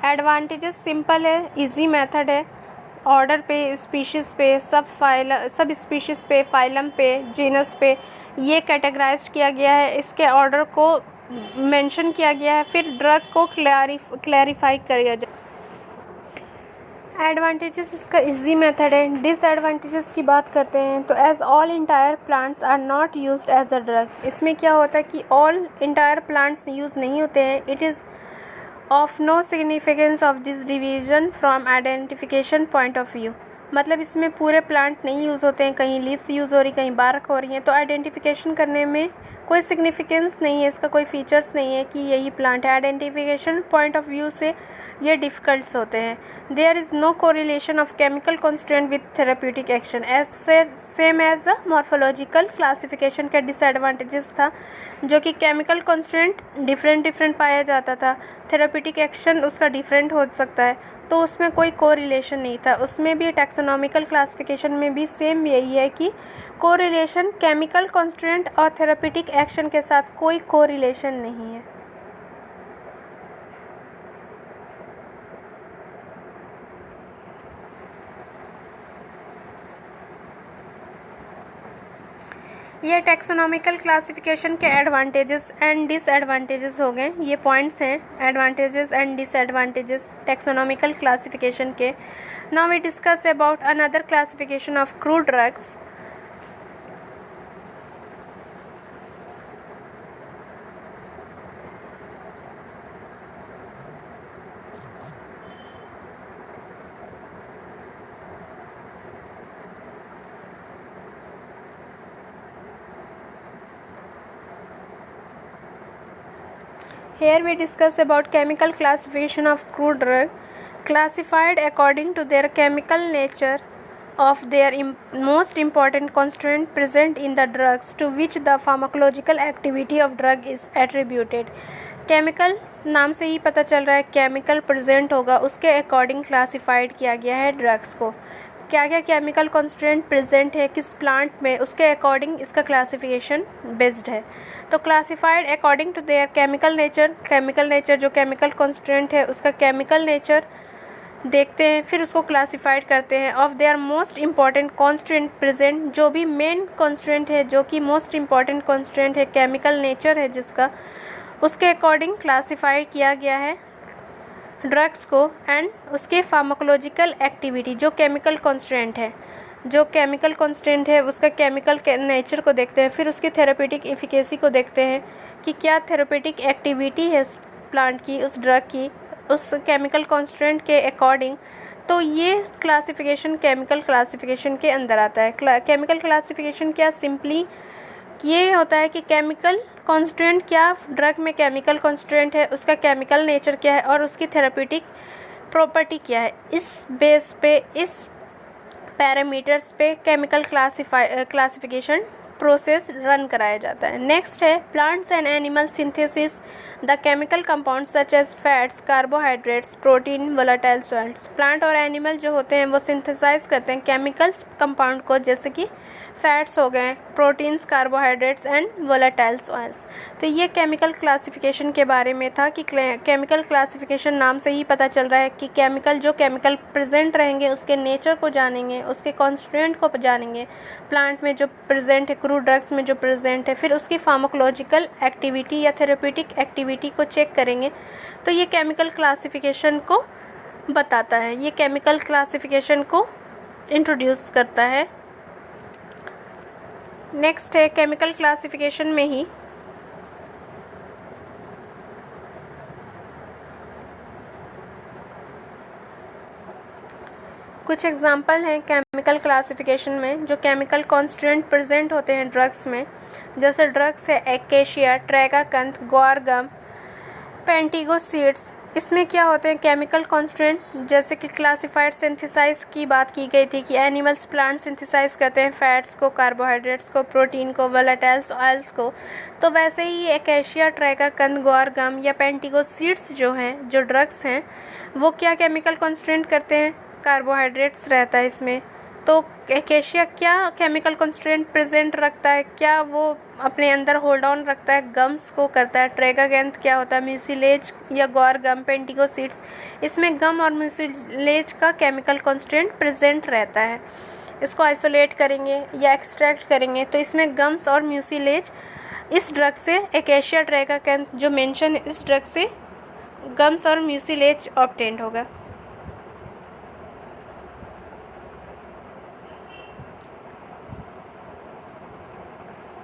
एडवांटेजेस सिंपल है, इजी मेथड है, ऑर्डर पे, स्पीशीज़ पे, सब स्पीशीज़ पे, फाइलम पे, जीनस पे ये कैटेगराइज्ड किया गया है, इसके ऑर्डर को मेंशन किया गया है, फिर ड्रग को क्लैरिफाई किया जाए। एडवांटेजेस इसका इजी मेथड है। डिसएडवांटेजेस की बात करते हैं तो as all entire plants are not used as a drug, इसमें क्या होता है कि ऑल इंटायर प्लांट्स यूज़ नहीं होते हैं। It is of no significance of this division from identification point of view, मतलब इसमें पूरे प्लांट नहीं यूज़ होते हैं, कहीं लीव्स यूज़ हो रही, कहीं बार्क हो रही हैं, तो आइडेंटिफिकेशन करने में कोई सिग्निफिकेंस नहीं है, इसका कोई फीचर्स नहीं है कि यही प्लांट है। आइडेंटिफिकेशन पॉइंट ऑफ व्यू से ये डिफ़िकल्ट्स होते हैं। There is no correlation of chemical constant with therapeutic action as same as the morphological classification का डिसएडवांटेजेस था, जो कि केमिकल कॉन्स्टेंट डिफरेंट पाया जाता था, थेरेप्यूटिक एक्शन उसका डिफरेंट हो सकता है, तो उसमें कोई कोरिलेशन नहीं था। उसमें भी टैक्सोनॉमिकल क्लासिफिकेशन में भी सेम यही है कि कोरिलेशन केमिकल कॉन्स्टेंट और थेरेप्यूटिक एक्शन के साथ कोई कोरिलेशन नहीं है। ये टैक्सोनॉमिकल क्लासिफिकेशन के एडवांटेजेस एंड डिसएडवांटेजेस हो गए, ये पॉइंट्स हैं advantages and disadvantages taxonomical classification के। Now we discuss about another classification of crude drugs. Here we discuss about chemical classification of crude drug, classified according to their chemical nature of their most important constituent present in the drugs to which the pharmacological activity of drug is attributed. Chemical नाम से ही पता चल रहा है chemical present होगा, उसके according classified किया गया है ड्रग्स को। क्या क्या केमिकल कॉन्स्टिट्यूएंट प्रेजेंट है किस प्लांट में, उसके अकॉर्डिंग इसका क्लासिफिकेशन बेस्ड है। तो classified according to their chemical nature जो केमिकल कॉन्स्टिट्यूएंट है उसका केमिकल नेचर देखते हैं, फिर उसको क्लासिफाइड करते हैं। Of their most important constituent present, जो भी मेन कॉन्स्टिट्यूएंट है, जो कि मोस्ट इम्पॉर्टेंट कॉन्स्टिट्यूएंट है, केमिकल नेचर है जिसका, उसके अकॉर्डिंग क्लासिफाइड किया गया है ड्रग्स को। एंड उसके फार्माकोलॉजिकल एक्टिविटी, जो केमिकल कॉन्स्टेंट है उसका केमिकल नेचर को देखते हैं, फिर उसकी थेरेपेटिक एफिकेसी को देखते हैं कि क्या थेरेपेटिक एक्टिविटी है उस प्लांट की, उस ड्रग की, उस केमिकल कॉन्स्टेंट के अकॉर्डिंग। तो ये क्लासिफिकेशन केमिकल क्लासिफिकेशन के अंदर आता है। केमिकल क्लासिफिकेशन क्या सिंपली ये होता है कि केमिकल कॉन्स्टिट्यूएंट क्या, ड्रग में केमिकल कॉन्स्टिट्यूएंट है, उसका केमिकल नेचर क्या है और उसकी थेरेपेटिक प्रॉपर्टी क्या है, इस बेस पे, इस पैरामीटर्स पे केमिकल क्लासिफिकेशन प्रोसेस रन कराया जाता है। नेक्स्ट है plants and animal synthesis the chemical compound such as fats, carbohydrates, protein, volatile salts. Plant और एनिमल जो होते हैं वो सिंथेसाइज करते हैं केमिकल्स कंपाउंड को, जैसे कि फैट्स हो गए, proteins, carbohydrates and volatile oils. तो ये केमिकल क्लासिफिकेशन के बारे में था कि केमिकल क्लासिफिकेशन नाम से ही पता चल रहा है कि केमिकल प्रेजेंट रहेंगे उसके नेचर को जानेंगे, उसके कॉन्स्टिट्यूएंट को जानेंगे, प्लांट में जो प्रेजेंट है, क्रूड ड्रग्स में जो प्रेजेंट है, फिर उसकी फार्माकोलॉजिकल एक्टिविटी या थेरेप्यूटिक एक्टिविटी को चेक करेंगे। तो ये केमिकल क्लासिफिकेशन को बताता है, ये केमिकल क्लासिफिकेशन को इंट्रोड्यूस करता है। नेक्स्ट है केमिकल क्लासिफिकेशन में ही कुछ एग्जाम्पल हैं केमिकल क्लासिफिकेशन में जो केमिकल कॉन्स्टिट्यूएंट प्रेजेंट होते हैं ड्रग्स में। जैसे ड्रग्स है एक्केशिया, ट्रैगाकंथ, ग्वार गम, पेंटिगो सीड्स, इसमें क्या होते हैं केमिकल कॉन्स्टेंट, जैसे कि क्लासिफाइड सिंथेसाइज की बात की गई थी कि एनिमल्स प्लांट सिंथेसाइज करते हैं फैट्स को, कार्बोहाइड्रेट्स को, प्रोटीन को, वोलेटाइल्स ऑयल्स को। तो वैसे ही एकेशिया, ट्राइकाकंद, ग्वार गम या पेंटिको सीड्स जो हैं, जो ड्रग्स हैं, वो क्या केमिकल कॉन्स्टेंट करते हैं, कार्बोहाइड्रेट्स रहता है इसमें। तो एकेशिया क्या केमिकल कॉन्स्टेंट प्रेजेंट रखता है, क्या वो अपने अंदर होल्ड ऑन रखता है, गम्स को करता है। ट्रेगागैंथ क्या होता है, म्यूसिलेज या गौर गम, पेंटिको सीड्स, इसमें गम और म्यूसिलेज का केमिकल कॉन्स्टेंट प्रेजेंट रहता है। इसको आइसोलेट करेंगे या एक्सट्रैक्ट करेंगे तो इसमें गम्स और म्यूसिलेज इस ड्रग से, एकेशिया ट्रेगागैंथ जो मेंशन है, इस ड्रग से गम्स और म्यूसिलेज ऑब्टेन्ड होगा।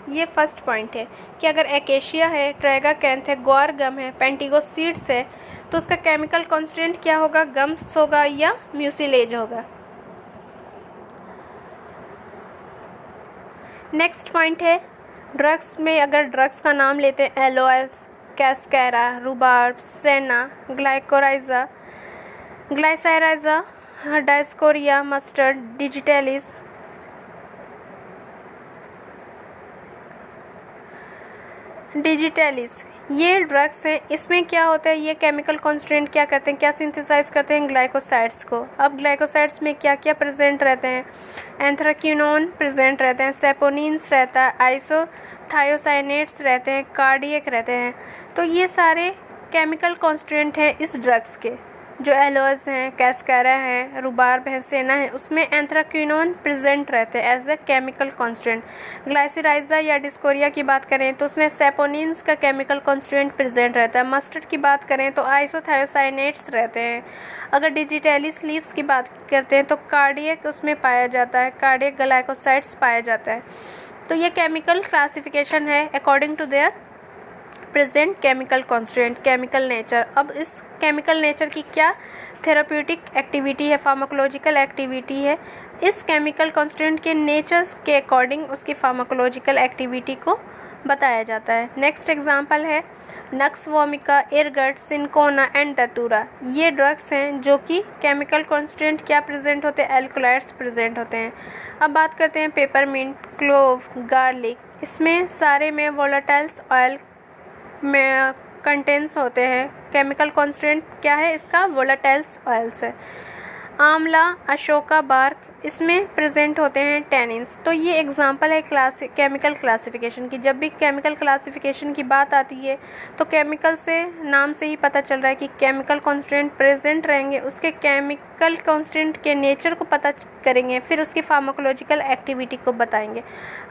ये फर्स्ट पॉइंट है कि अगर एकेशिया है, ट्रेगाकैंथ है, ग्वार गम है, पेंटिको सीड्स है, तो उसका केमिकल कॉन्स्टेंट क्या होगा, गम्स होगा या म्यूसिलेज होगा। नेक्स्ट पॉइंट है ड्रग्स में, अगर ड्रग्स का नाम लेते हैं एलोएस, कैस्कैरा, रूबार्ब, सेना, ग्लाइकोराइजा, ग्लाइसाइराइजा, डायस्कोरिया, मस्टर्ड, डिजिटलिस, ये ड्रग्स हैं। इसमें क्या होता है, ये केमिकल कॉन्स्टेंट क्या करते हैं, क्या सिंथेसाइज करते हैं, ग्लाइकोसाइड्स को। अब ग्लाइकोसाइड्स में क्या क्या प्रेजेंट रहते हैं, एंथ्राक्विनोन प्रेजेंट रहते हैं, सेपोनिन्स रहता है, आइसोथायोसाइनेट्स रहते हैं, कार्डियक रहते हैं। तो ये सारे केमिकल कॉन्स्टेंट हैं इस ड्रग्स के, जो एलोज हैं, कैस्कारा हैं, रूबार्ब हैं, सेना है, उसमें एंथ्राक्विनोन प्रेजेंट रहते हैं as a chemical constant. Glycyrrhiza या डिस्कोरिया की बात करें तो उसमें सेपोनिन्स का केमिकल कॉन्स्टेंट प्रेजेंट रहता है। मस्टर्ड की बात करें तो आइसोथायोसाइनेट्स रहते हैं। अगर डिजिटलिस लीव्स की बात करते हैं तो कार्डियक उसमें पाया जाता है, कार्डियक ग्लाइकोसाइड्स पाया जाता है। तो ये केमिकल क्लासिफिकेशन है according to their present chemical constant, chemical nature. अब इस केमिकल नेचर की क्या थेराप्यूटिक एक्टिविटी है, फार्माकोलॉजिकल एक्टिविटी है, इस केमिकल कॉन्स्टेंट के नेचर्स के अकॉर्डिंग उसकी फार्माकोलॉजिकल एक्टिविटी को बताया जाता है। नेक्स्ट एग्जांपल है nux vomica, ergot, cinchona and datura. ये ड्रग्स हैं जो कि केमिकल कॉन्स्टेंट क्या प्रेजेंट होते हैं, एल्कोलाइड्स प्रेजेंट होते हैं। अब बात करते हैं पेपरमिंट, क्लोव, गार्लिक, इसमें सारे में वोलेटाइल्स ऑयल में कंटेंट्स होते हैं। केमिकल कॉन्स्टेंट क्या है इसका, वोलेटाइल्स ऑयल्स है। आंवला, अशोका बार्क, इसमें प्रेजेंट होते हैं टैनिन्स। तो ये एग्जांपल है केमिकल क्लासिफिकेशन की। जब भी केमिकल क्लासिफिकेशन की बात आती है तो केमिकल से, नाम से ही पता चल रहा है कि केमिकल कॉन्स्टेंट प्रेजेंट रहेंगे, उसके केमिकल कॉन्स्टेंट के नेचर को पता करेंगे, फिर उसकी फार्माकोलॉजिकल एक्टिविटी को बताएंगे।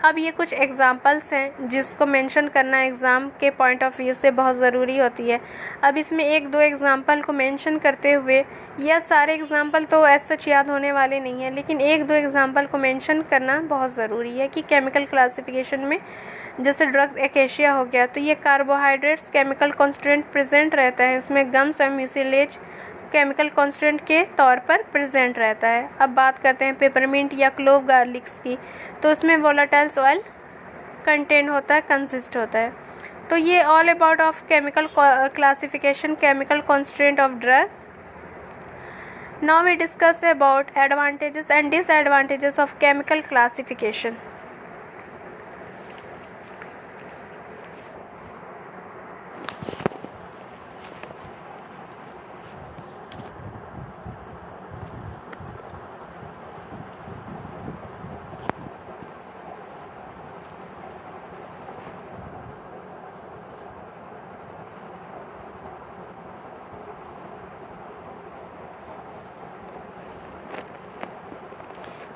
अब ये कुछ एग्जांपल्स हैं जिसको मेंशन करना एग्ज़ाम के पॉइंट ऑफ व्यू से बहुत ज़रूरी होती है। अब इसमें एक दो एग्जांपल को मेंशन करते हुए, यह सारे एग्जांपल तो ऐसा सच याद होने वाले नहीं है, लेकिन एक दो एग्जांपल को मेंशन करना बहुत ज़रूरी है कि केमिकल क्लासिफिकेशन में, जैसे ड्रग एकेशिया हो गया, तो ये कार्बोहाइड्रेट्स केमिकल कॉन्स्टेंट प्रेजेंट रहता है, इसमें गम्स और म्यूसिलेज केमिकल कॉन्स्टेंट के तौर पर प्रेजेंट रहता है। अब बात करते हैं पेपरमिंट या क्लोव गार्लिक्स की, तो उसमें वोलेटाइल्स ऑयल कंटेंट होता है, कंसिस्ट होता है। तो ये all about of chemical classification, chemical constant of drugs. Now we discuss about advantages and disadvantages of chemical classification.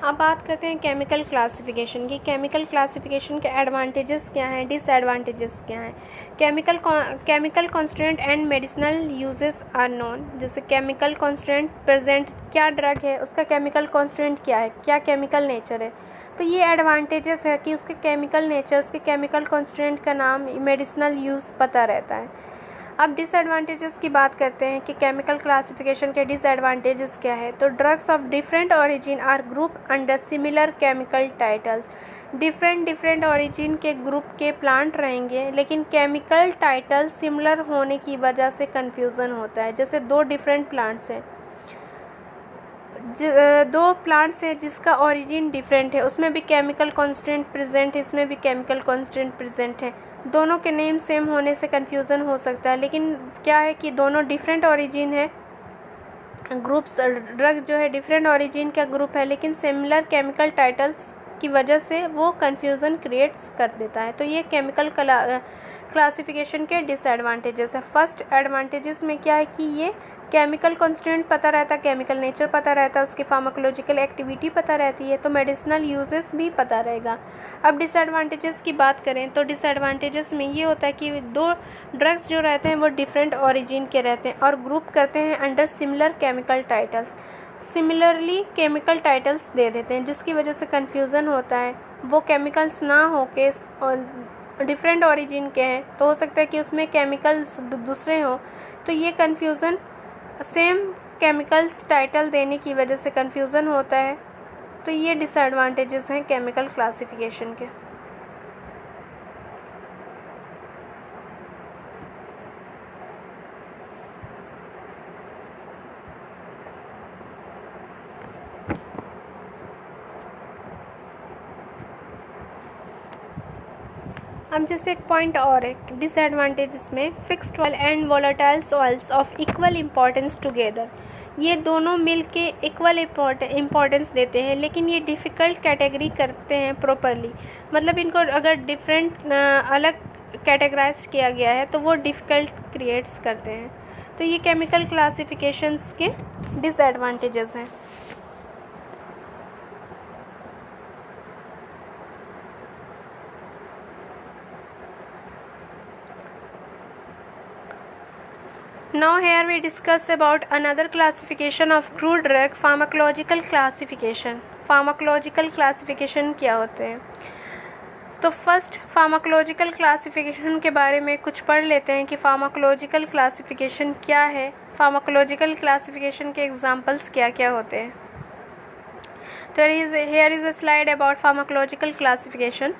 अब बात करते हैं केमिकल क्लासिफिकेशन की। केमिकल क्लासिफिकेशन के एडवांटेजेस क्या हैं, डिसएडवांटेजेस क्या हैं। Chemical constant and medicinal uses are known. जैसे केमिकल कॉन्स्टेंट प्रेजेंट, क्या ड्रग है उसका केमिकल कॉन्स्टेंट क्या है, क्या केमिकल नेचर है। तो ये एडवांटेजेस है कि उसके केमिकल नेचर, उसके केमिकल कॉन्स्टेंट का नाम, मेडिसिनल यूज़ पता रहता है। अब डिसएडवांटेजेस की बात करते हैं कि केमिकल क्लासिफिकेशन के डिसएडवांटेजेस क्या है। तो drugs of different origin are group under similar chemical titles. Different different origin के ग्रुप के प्लांट रहेंगे, लेकिन केमिकल टाइटल सिमिलर होने की वजह से कन्फ्यूज़न होता है। जैसे दो डिफरेंट प्लांट्स हैं, दो प्लांट्स है जिसका ओरिजिन डिफरेंट है, उसमें भी केमिकल कांस्टेंट प्रेजेंट है, इसमें भी केमिकल कांस्टेंट प्रेजेंट है। दोनों के नेम सेम होने से कन्फ्यूज़न हो सकता है, लेकिन क्या है कि दोनों डिफरेंट ओरिजिन है, ग्रुप्स ड्रग जो है डिफरेंट ओरिजिन का ग्रुप है, लेकिन सिमिलर केमिकल टाइटल्स की वजह से वो कन्फ्यूज़न क्रिएट्स कर देता है। तो ये केमिकल क्लासिफिकेशन के डिसएडवांटेजेस है। फर्स्ट एडवांटेजेस में क्या है कि ये केमिकल कांस्टेंट पता रहता है, केमिकल नेचर पता रहता है, उसकी फार्माकोलॉजिकल एक्टिविटी पता रहती है, तो मेडिसिनल यूजेस भी पता रहेगा। अब डिसएडवांटेजेस की बात करें तो डिसएडवांटेजेस में ये होता है कि दो ड्रग्स जो रहते हैं वो डिफरेंट ओरिजिन के रहते हैं और ग्रुप करते हैं under similar chemical titles, similarly chemical titles दे देते हैं, जिसकी वजह से कन्फ्यूज़न होता है। वो केमिकल्स ना होके और डिफरेंट ओरिजिन के हैं तो हो सकता है कि उसमें केमिकल्स दूसरे हों, तो ये कन्फ्यूज़न सेम केमिकल्स टाइटल देने की वजह से कन्फ्यूज़न होता है। तो ये डिसएडवांटेजेस हैं केमिकल क्लासिफिकेशन के। अब जैसे एक पॉइंट और है डिसएडवांटेजेस में, fixed oil and volatile oils of equal importance together, ये दोनों मिल के इक्वल इम्पॉर्टेंस देते हैं, लेकिन ये डिफ़िकल्ट कैटेगरी करते हैं प्रॉपरली। मतलब इनको अगर डिफरेंट अलग कैटेगराइज किया गया है तो वो डिफ़िकल्ट क्रिएट्स करते हैं। तो ये केमिकल क्लासिफिकेशंस के डिसएडवांटेजेस हैं। Now here we discuss about another classification of crude drug, pharmacological classification. Pharmacological classification क्या होते हैं? तो फर्स्ट फार्माकोलॉजिकल क्लासिफिकेशन के बारे में कुछ पढ़ लेते हैं कि फार्माकोलॉजिकल क्लासिफिकेशन क्या है, फार्माकोलॉजिकल क्लासिफिकेशन के एग्जांपल्स क्या क्या होते हैं। तो here is a slide about pharmacological classification.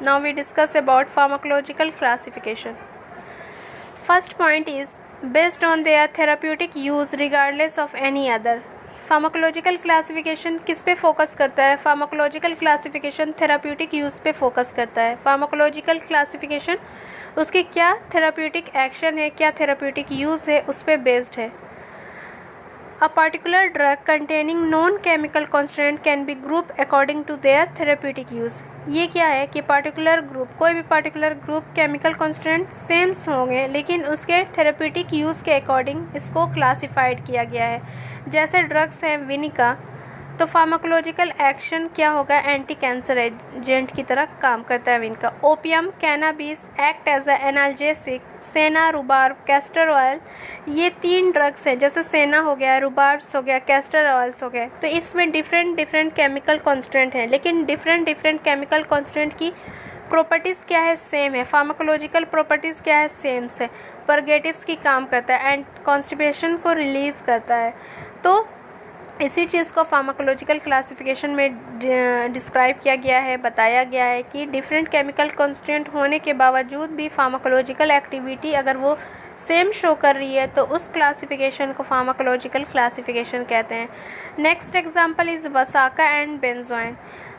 Now we discuss about pharmacological classification. First point is based on their therapeutic use regardless of any other. Pharmacological classification किस पे फोकस करता है? फार्माकोलॉजिकल क्लासिफिकेशन थेराप्यूटिक यूज़ पे focus करता है। Pharmacological classification उसके क्या therapeutic action है, क्या थेराप्यूटिक यूज़ है, उस पे बेस्ड है। A particular drug containing known chemical constant can be grouped according to their therapeutic use. ये क्या है कि पार्टिकुलर ग्रुप, कोई भी particular group chemical constant same होंगे, लेकिन उसके थेरेप्यूटिक यूज़ के अकॉर्डिंग इसको क्लासिफाइड किया गया है। जैसे ड्रग्स हैं विनिका, तो फार्माकोलॉजिकल एक्शन क्या होगा? एंटी कैंसर एजेंट की तरह काम करता है विनिका। Opium, cannabis act as a analgesic, senna, rhubarb, castor oil, ये 3 ड्रग्स हैं। जैसे सेना हो गया, रुबार्ब्स हो गया, कैस्टर ऑयल्स हो गए, तो इसमें डिफरेंट केमिकल कांस्टेंट हैं, लेकिन डिफरेंट केमिकल कांस्टेंट की प्रॉपर्टीज़ क्या है? सेम है। फार्माकोलॉजिकल प्रॉपर्टीज़ क्या है? सेम से। परगेटिव्स की काम करता है एंड कॉन्स्टिपेशन को रिलीव करता है। तो इसी चीज़ को फार्माकोलॉजिकल क्लासिफिकेशन में डिस्क्राइब किया गया है, बताया गया है कि डिफरेंट केमिकल कांस्टेंट होने के बावजूद भी फार्माकोलॉजिकल एक्टिविटी अगर वो सेम शो कर रही है तो उस क्लासिफिकेशन को फार्माकोलॉजिकल क्लासिफिकेशन कहते हैं। Next example is vasaka and benzoin.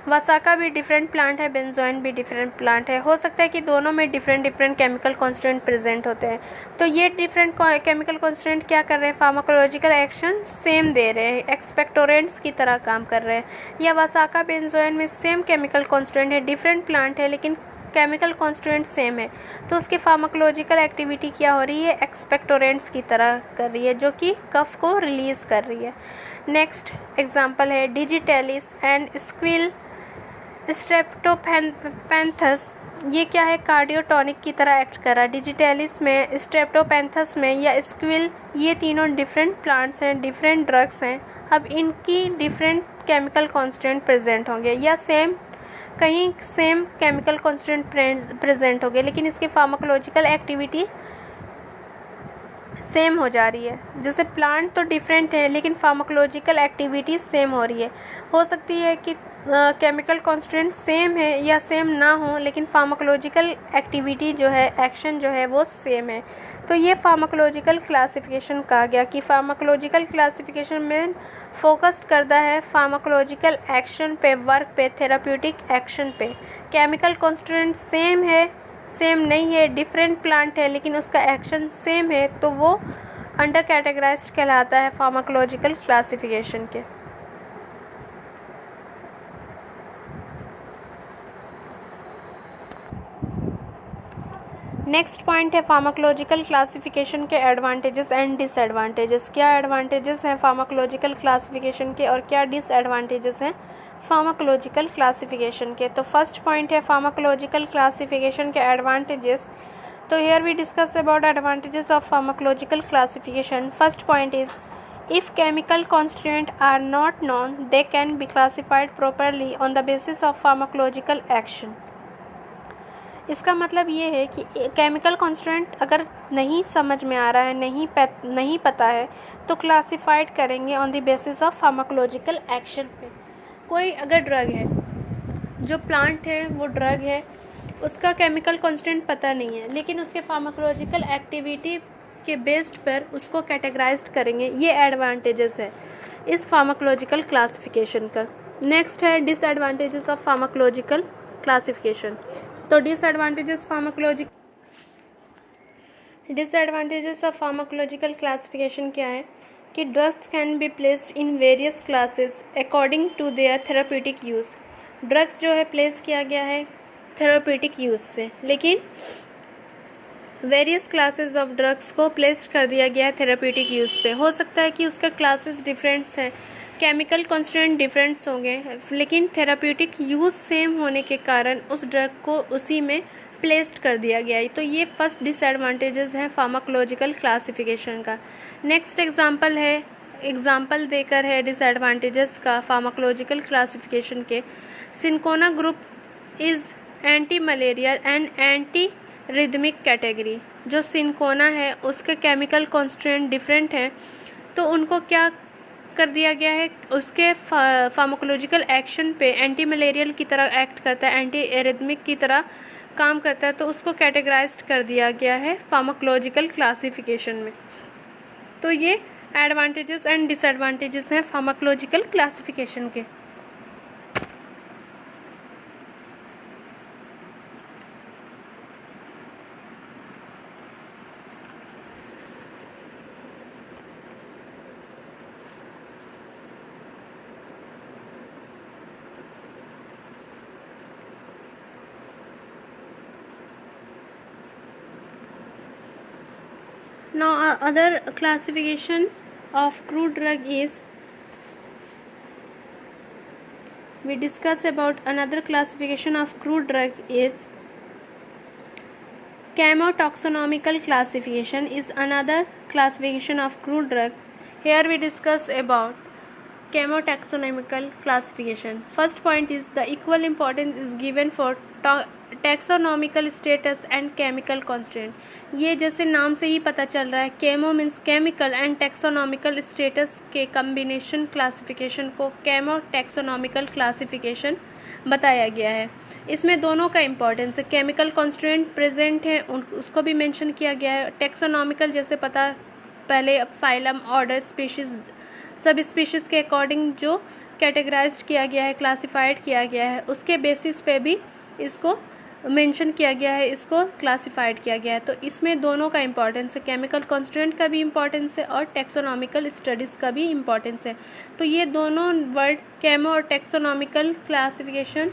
Vasaka भी डिफरेंट प्लांट है, बेंजोइन भी डिफरेंट प्लांट है। हो सकता है कि दोनों में डिफरेंट केमिकल कांस्टेंट प्रेजेंट होते हैं। तो ये डिफरेंट केमिकल कांस्टेंट क्या कर रहे हैं? फार्माकोलॉजिकल एक्शन सेम दे रहे हैं, एक्सपेक्टोरेंट्स की तरह काम कर रहे हैं। या वसाका बेंजोइन में सेम केमिकल कांस्टेंट है, डिफरेंट प्लांट है लेकिन केमिकल कांस्टेंट सेम है, तो उसकी फार्माकोलॉजिकल एक्टिविटी क्या हो रही है? एक्सपेक्टोरेंट्स की तरह कर रही है, जो कि कफ को रिलीज़ कर रही है। नेक्स्ट एग्जांपल है डिजिटेलिस एंड स्क्विल स्ट्रेप्टोपेंथस। ये क्या है? कार्डियोटॉनिक की तरह एक्ट कर रहा है। डिजिटेलिस में, स्ट्रेप्टोपेंथस में या स्क्विल, ये तीनों डिफरेंट प्लांट्स हैं, डिफरेंट ड्रग्स हैं। अब इनकी डिफरेंट केमिकल कांस्टेंट प्रेजेंट होंगे या कहीं सेम केमिकल कांस्टेंट प्रेजेंट होंगे, लेकिन इसकी फार्माकोलॉजिकल एक्टिविटी सेम हो जा रही है। जैसे प्लांट तो डिफरेंट है लेकिन फार्माकोलॉजिकल एक्टिविटी सेम हो रही है। हो सकती है कि केमिकल कॉन्स्टेंट सेम है या सेम ना हो, लेकिन फार्माकोलॉजिकल एक्टिविटी जो है, एक्शन जो है वो सेम है। तो ये फार्माकोलॉजिकल क्लासिफिकेशन कहा गया कि फार्माकोलॉजिकल क्लासिफिकेशन में फोकस्ड करता है फार्माकोलॉजिकल एक्शन पे, वर्क पे, थेराप्यूटिक एक्शन पे। केमिकल कॉन्स्टेंट सेम है, सेम नहीं है, डिफरेंट प्लांट है लेकिन उसका एक्शन सेम है, तो वो अंडर कैटेगराइज्ड कहलाता है फार्माकोलॉजिकल क्लासिफिकेशन के। नेक्स्ट पॉइंट है फार्माकोलॉजिकल क्लासिफिकेशन के एडवांटेजेस एंड डिसएडवांटेजेस। क्या एडवांटेजेस हैं फार्माकोलॉजिकल क्लासिफिकेशन के और क्या डिसएडवांटेजेस हैं फार्माकोलॉजिकल क्लासिफिकेशन के। तो फर्स्ट पॉइंट है फार्माकोलॉजिकल क्लासिफिकेशन के एडवांटेजेस। तो here we discuss about advantages of pharmacological classification. First point is if chemical constraints are not known, they can be classified properly on the basis of pharmacological action। इसका मतलब ये है कि chemical constant अगर नहीं समझ में आ रहा है, नहीं पता है, तो क्लासिफाइड करेंगे on the basis of pharmacological action पे। कोई अगर ड्रग है, जो प्लांट है वो ड्रग है, उसका केमिकल कॉन्स्टेंट पता नहीं है, लेकिन उसके फार्माकोलॉजिकल एक्टिविटी के बेस्ड पर उसको कैटेगराइज्ड करेंगे। ये एडवांटेजेस है इस फार्माकोलॉजिकल क्लासिफिकेशन का। नेक्स्ट है डिसएडवांटेजेस ऑफ फार्माकोलॉजिकल क्लासिफिकेशन। तो डिसएडवांटेजेस ऑफ फार्माकोलॉजिकल क्लासिफिकेशन क्या है कि drugs can be placed in various classes according to their therapeutic use. Drugs जो है प्लेस किया गया है थेराप्यूटिक यूज़ से, लेकिन वेरियस क्लासेस ऑफ ड्रग्स को प्लेस कर दिया गया है थेराप्यूटिक यूज़ पे। हो सकता है कि उसका क्लासेस डिफरेंट्स हैं, केमिकल कॉन्स्टेंट डिफरेंट्स होंगे, लेकिन थेराप्यूटिक यूज़ सेम होने के कारण उस ड्रग को उसी में प्लेस्ड कर दिया गया है। तो ये फर्स्ट डिसएडवांटेजेस है फार्माकोलॉजिकल क्लासिफिकेशन का। नेक्स्ट एग्जाम्पल देकर है डिसएडवांटेजेस का फार्माकोलॉजिकल क्लासिफिकेशन के। Cinchona group is anti malaria and anti rhythmic category. जो सिंकोना है उसके केमिकल कॉन्स्टेंट डिफरेंट हैं, तो उनको क्या कर दिया गया है, उसके फार्माकोलॉजिकल एक्शन पे एंटी मलेरियल की तरह एक्ट करता है, एंटी एरिथमिक की तरह काम करता है, तो उसको कैटेगराइज्ड कर दिया गया है फार्माकोलॉजिकल क्लासिफिकेशन में। तो ये एडवांटेजेस एंड डिसएडवांटेजेस हैं फार्माकोलॉजिकल क्लासिफिकेशन के। Now other classification of crude drug is, we discuss about another classification of crude drug is chemotaxonomical classification is another classification of crude drug. Here we discuss about chemotaxonomical classification. First point is the equal importance is given for taxonomical status and chemical constant. ये जैसे नाम से ही पता चल रहा है, chemo means chemical and taxonomical status के combination classification को केमो टैक्सोनॉमिकल क्लासिफिकेशन बताया गया है। इसमें दोनों का इम्पोर्टेंस है, केमिकल कॉन्स्टेंट प्रेजेंट है उसको भी मेंशन किया गया है। टैक्सोनॉमिकल जैसे पता पहले फाइलम, ऑर्डर, स्पीशीज़, सब स्पीशीज़ के अकॉर्डिंग जो कैटेगराइज्ड किया गया है, क्लासिफाइड किया गया है, उसके बेसिस पे भी इसको मेंशन किया गया है, इसको क्लासिफाइड किया गया है। तो इसमें दोनों का इम्पोर्टेंस है, केमिकल कॉन्स्टेंट का भी इम्पोर्टेंस है और टैक्सोनॉमिकल स्टडीज़ का भी इम्पोर्टेंस है। तो ये दोनों वर्ड केमो और टैक्सोनॉमिकल क्लासिफिकेशन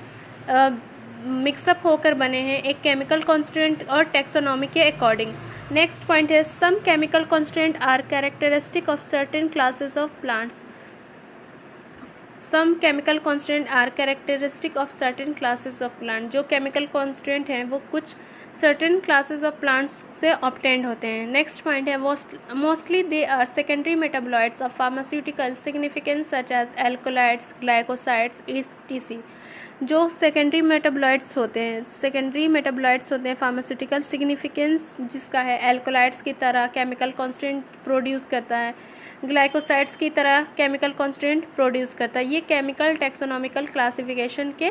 मिक्सअप होकर बने हैं एक केमिकल कॉन्स्टेंट और टैक्सोनॉमी के अकॉर्डिंग। नेक्स्ट पॉइंट है some chemical constant are characteristic of certain classes of plants. Some chemical constant are characteristic of certain classes of plant. जो chemical constant हैं वो कुछ सर्टेन क्लासेस ऑफ प्लांट्स से obtained होते हैं। Next point है mostly they are secondary metabolites of pharmaceutical significance such as alkaloids, glycosides, etc। जो secondary metabolites होते हैं फार्मास्यूटिकल सिग्निफिकेंस जिसका है एल्कोलाइड्स की तरह केमिकल कांस्टेंट प्रोड्यूस करता है, ग्लाइकोसाइड्स की तरह केमिकल कांस्टेंट प्रोड्यूस करता है। ये केमिकल टैक्सोनॉमिकल क्लासिफिकेशन के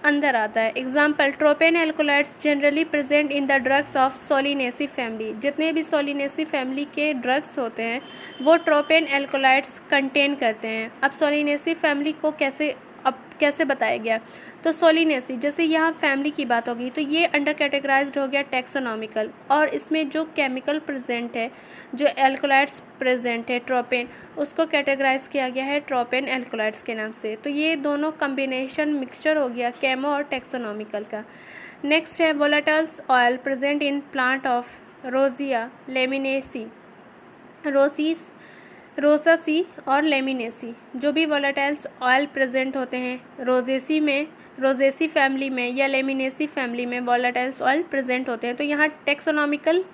अंदर आता है। Example, tropane alkaloids generally present in the drugs of Solanaceae family. जितने भी सोलिनेसी फैमिली के ड्रग्स होते हैं वो ट्रोपेन एल्कोलाइड्स कंटेन करते हैं। अब सोलिनेसी फैमिली को कैसे बताया गया, तो सोलिनेसी जैसे यहाँ फैमिली की बात होगी तो ये अंडर कैटेगराइज्ड हो गया टैक्सोनॉमिकल, और इसमें जो केमिकल प्रेजेंट है, जो एल्कोलाइड्स प्रेजेंट है ट्रोपेन, उसको कैटेगराइज किया गया है ट्रोपेन एल्कोलाइड्स के नाम से। तो ये दोनों कम्बिनेशन मिक्सचर हो गया केमो और टैक्सोनॉमिकल का। नेक्स्ट है volatiles oil present in plant of rosaceae lamiaceae, rosaceae और लेमिनेसी। जो भी वोलेटाइल्स ऑयल प्रेजेंट होते हैं रोजेसी फैमिली में या लेमिनेसी फैमिली में वोलेटाइल्स ऑयल प्रेजेंट होते हैं। तो यहाँ टैक्सोनॉमिकल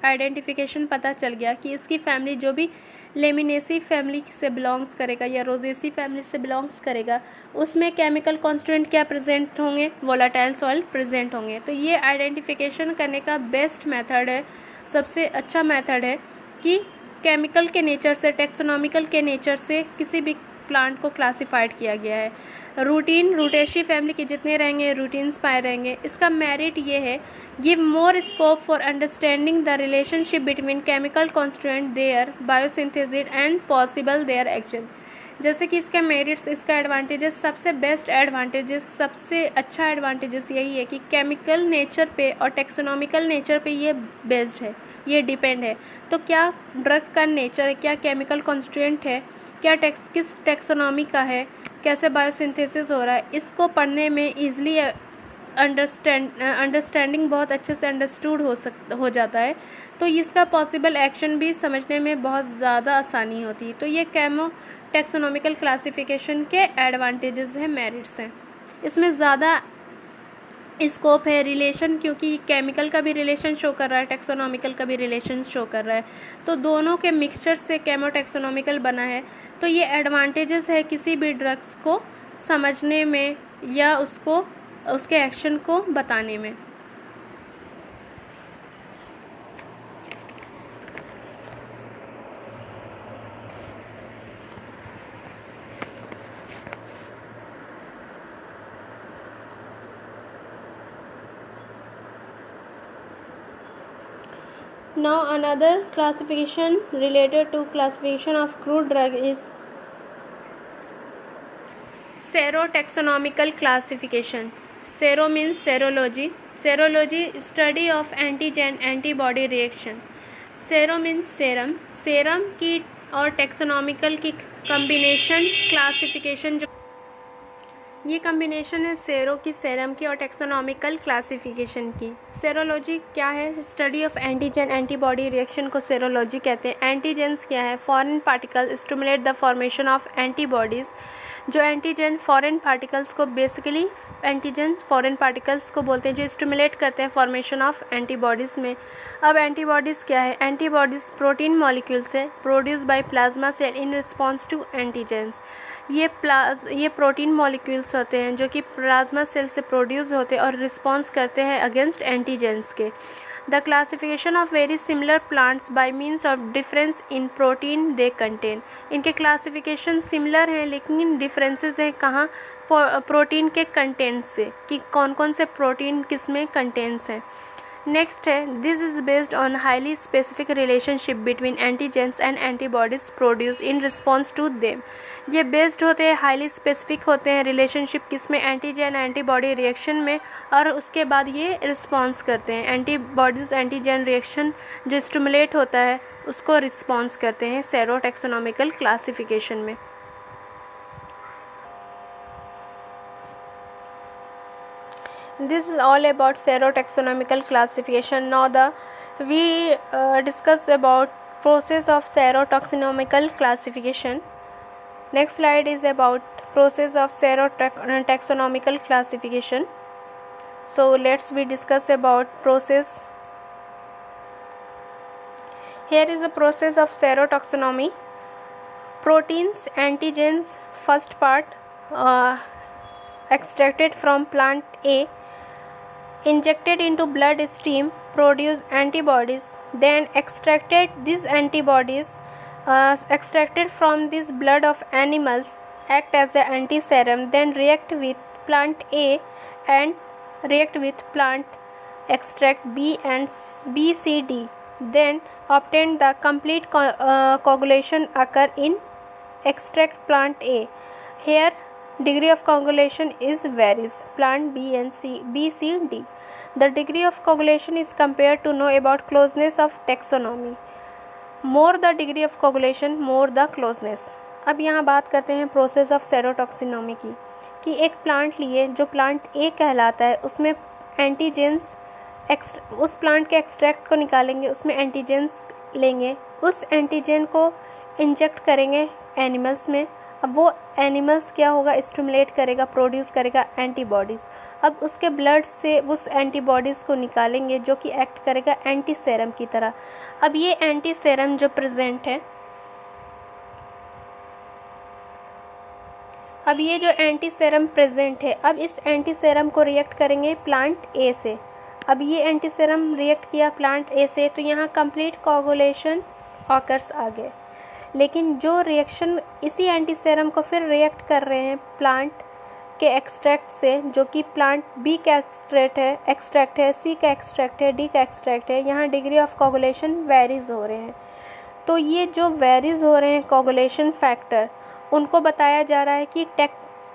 आइडेंटिफिकेशन पता चल गया कि इसकी फैमिली जो भी लेमिनेसी फैमिली से बिलोंग्स करेगा या रोजेसी फैमिली से बिलोंग्स करेगा उसमें केमिकल कॉन्स्टिट्यूएंट क्या प्रेजेंट होंगे, वोलेटाइल्स ऑयल प्रेजेंट होंगे। तो ये आइडेंटिफिकेशन करने का बेस्ट मेथड है, सबसे अच्छा मेथड है कि केमिकल के नेचर से, टैक्सोनॉमिकल के नेचर से किसी भी प्लांट को क्लासिफाइड किया गया है। रूटेशी फैमिली के जितने रहेंगे रूटीन्स पाए रहेंगे। इसका मेरिट ये है, give more scope for understanding the relationship between chemical constituent, their biosynthesis and possible their action. जैसे कि इसके मेरिट्स, इसका एडवांटेजेस, सबसे बेस्ट एडवांटेजेस, सबसे अच्छा एडवांटेजेस यही है कि केमिकल नेचर पे और टैक्सोनॉमिकल नेचर पे ये बेस्ड है, ये डिपेंड है। तो क्या ड्रग का नेचर है, क्या केमिकल कॉन्स्टिट्यूएंट है, क्या किस टैक्सोनॉमी का है, कैसे बायोसिंथेसिस हो रहा है, इसको पढ़ने में ईजिली अंडरस्टैंडिंग बहुत अच्छे से अंडरस्टूड हो जाता है। तो इसका पॉसिबल एक्शन भी समझने में बहुत ज़्यादा आसानी होती है। तो ये केमो टैक्सोनॉमिकल क्लासिफिकेशन के एडवांटेजेस हैं, मेरिट्स हैं। इसमें ज़्यादा स्कोप है, रिलेशन, क्योंकि केमिकल का भी रिलेशन शो कर रहा है, टैक्सोनॉमिकल का भी रिलेशन शो कर रहा है। तो दोनों के मिक्सचर से केमो टैक्सोनॉमिकल बना है। तो ये एडवांटेजेस है किसी भी ड्रग्स को समझने में या उसके एक्शन को बताने में। Now another classification related to classification of crude drug is serotaxonomical classification. Sero means serology. Serology, study of antigen antibody reaction. Sero means serum. Serum की और टैक्सोनॉमिकल की कम्बिनेशन क्लासिफिकेशन, जो ये कम्बिनेशन है सेरो की, सेरम की और taxonomical classification की। सेरोलॉजी क्या है, study of antigen antibody reaction को सेरोलॉजी कहते हैं। एंटीजेंस क्या है, foreign particle stimulate the formation of antibodies. जो एंटीजन फॉरेन पार्टिकल्स को, बेसिकली एंटीजन फॉरेन पार्टिकल्स को बोलते हैं जो स्टिमुलेट करते हैं फॉर्मेशन ऑफ एंटीबॉडीज़ में। अब एंटीबॉडीज़ क्या है, एंटीबॉडीज़ प्रोटीन मॉलिक्यूल्स है produce by plasma cell in response to antigens. ये प्रोटीन मॉलिक्यूल्स होते हैं जो कि प्लाज्मा सेल से प्रोड्यूस होते हैं और रिस्पॉन्स करते हैं अगेंस्ट एंटीजेंस के। The classification of very similar plants by means of difference in protein they contain. इनके क्लासिफिकेशन सिमिलर हैं लेकिन डिफरेंसेस हैं कहाँ, प्रोटीन के कंटेंट से, कि कौन कौन से प्रोटीन किस में कंटेंट्स हैं। नेक्स्ट है, this is based on highly specific relationship between antigens and antibodies produce in response to them. ये बेस्ड होते हैं, हाईली स्पेसिफिक होते हैं रिलेशनशिप किस में, एंटीजन एंटीबॉडी रिएक्शन में, और उसके बाद ये रिस्पॉन्स करते हैं। एंटीबॉडीज़ एंटीजन रिएक्शन जो स्टिमुलेट होता है उसको रिस्पॉन्स करते हैं सेरोटैक्सोनॉमिकल क्लासिफिकेशन में। This is all about serotaxonomical classification. Now we discuss about process of serotaxonomical classification. Next slide is about process of serotaxonomical classification. So let's discuss about process. Here is the process of serotaxonomy. Proteins, antigens, first part. extracted from plant A, injected into blood stream, produce antibodies, then these antibodies extracted from this blood of animals act as an antiserum, then react with plant A and react with plant extract B and BCD, then obtain the complete coagulation occur in extract plant A. Here degree of coagulation is varies plant B and B, C, D. The degree of coagulation is compared to know about closeness of taxonomy. More the degree of coagulation, more the closeness. अब यहाँ बात करते हैं process of सेरोटॉक्सिनोमी की, कि एक plant लिए जो प्लांट ए कहलाता है उसमें एंटीजेंस उस प्लांट के एक्सट्रैक्ट को निकालेंगे, उसमें एंटीजेंस लेंगे, उस एंटीजन को इंजेक्ट करेंगे एनिमल्स में। अब वो एनिमल्स क्या होगा, स्टिमुलेट करेगा, प्रोड्यूस करेगा एंटीबॉडीज़। अब उसके ब्लड से उस एंटीबॉडीज़ को निकालेंगे जो कि एक्ट करेगा एंटीसेरम की तरह। अब ये एंटीसेरम जो प्रेजेंट है, अब ये जो एंटीसेरम प्रेजेंट है, अब इस एंटीसेरम को रिएक्ट करेंगे प्लांट ए से। अब ये एंटीसेरम रिएक्ट किया प्लांट ए से, तो यहाँ कंप्लीट कोगुलेशन ऑकर्स आ गए। लेकिन जो रिएक्शन इसी एंटीसेरम को फिर रिएक्ट कर रहे हैं प्लांट के एक्सट्रैक्ट से, जो कि प्लांट बी का एक्सट्रैक्ट है, सी का एक्सट्रैक्ट है, डी का एक्सट्रैक्ट है, यहाँ डिग्री ऑफ कोगुलेशन वेरीज हो रहे हैं। तो ये जो वेरीज हो रहे हैं कोगुलेशन फैक्टर, उनको बताया जा रहा है कि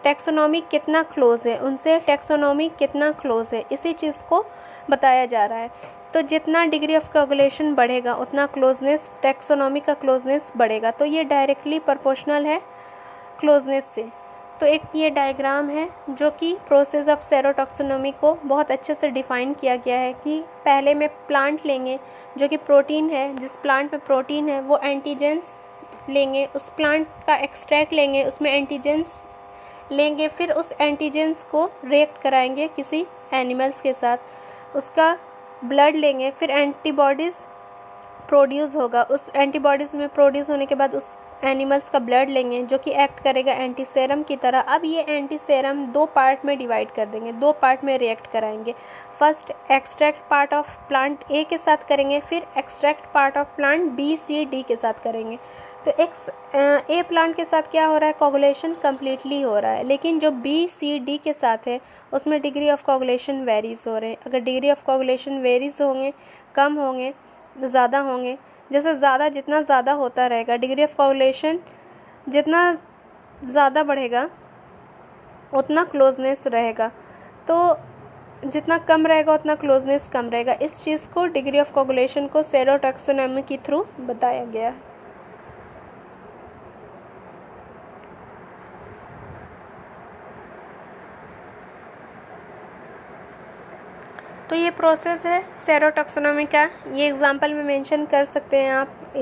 टैक्सोनॉमी कितना क्लोज है, उनसे टैक्सोनॉमी कितना क्लोज है, इसी चीज़ को बताया जा रहा है। तो जितना डिग्री ऑफ कोगुलेशन बढ़ेगा उतना क्लोजनेस, टैक्सोनॉमी का क्लोजनेस बढ़ेगा। तो ये डायरेक्टली प्रोपोर्शनल है क्लोजनेस से। तो एक ये डायग्राम है जो कि प्रोसेस ऑफ सेरोटॉक्सिनोमी को बहुत अच्छे से डिफ़ाइन किया गया है, कि पहले में प्लांट लेंगे जो कि प्रोटीन है, जिस प्लांट में प्रोटीन है वो एंटीजेंस लेंगे, उस प्लांट का एक्सट्रैक्ट लेंगे, उसमें एंटीजेंस लेंगे, फिर उस एंटीजेंस को रिएक्ट कराएंगे किसी एनिमल्स के साथ, उसका ब्लड लेंगे, फिर एंटीबॉडीज़ प्रोड्यूस होगा, उस एंटीबॉडीज़ में प्रोड्यूस होने के बाद उस एनिमल्स का ब्लड लेंगे जो कि एक्ट करेगा एंटीसेरम की तरह। अब ये एंटीसेरम दो पार्ट में डिवाइड कर देंगे, दो पार्ट में रिएक्ट कराएंगे। First extract part of plant A के साथ करेंगे, फिर extract part of plant B, C, D के साथ करेंगे। तो ए प्लांट के साथ क्या हो रहा है, कोगुलेशन कम्प्लीटली हो रहा है, लेकिन जो बी, सी, डी के साथ है उसमें डिग्री ऑफ कोगुलेशन वेरीज हो रहे हैं। अगर डिग्री ऑफ कोगुलेशन वेरीज होंगे, कम होंगे, ज़्यादा होंगे, जैसे जितना ज़्यादा होता रहेगा, डिग्री ऑफ कोगुलेशन जितना ज़्यादा बढ़ेगा उतना क्लोजनेस रहेगा, तो जितना कम रहेगा उतना क्लोजनेस कम रहेगा। इस चीज़ को डिग्री ऑफ कोगुलेशन को सेरोटॉक्सिनोमी के थ्रू बताया गया है। तो ये प्रोसेस है सेरोटॉक्सिनोमी का। ये एग्जांपल में मेंशन कर सकते हैं आप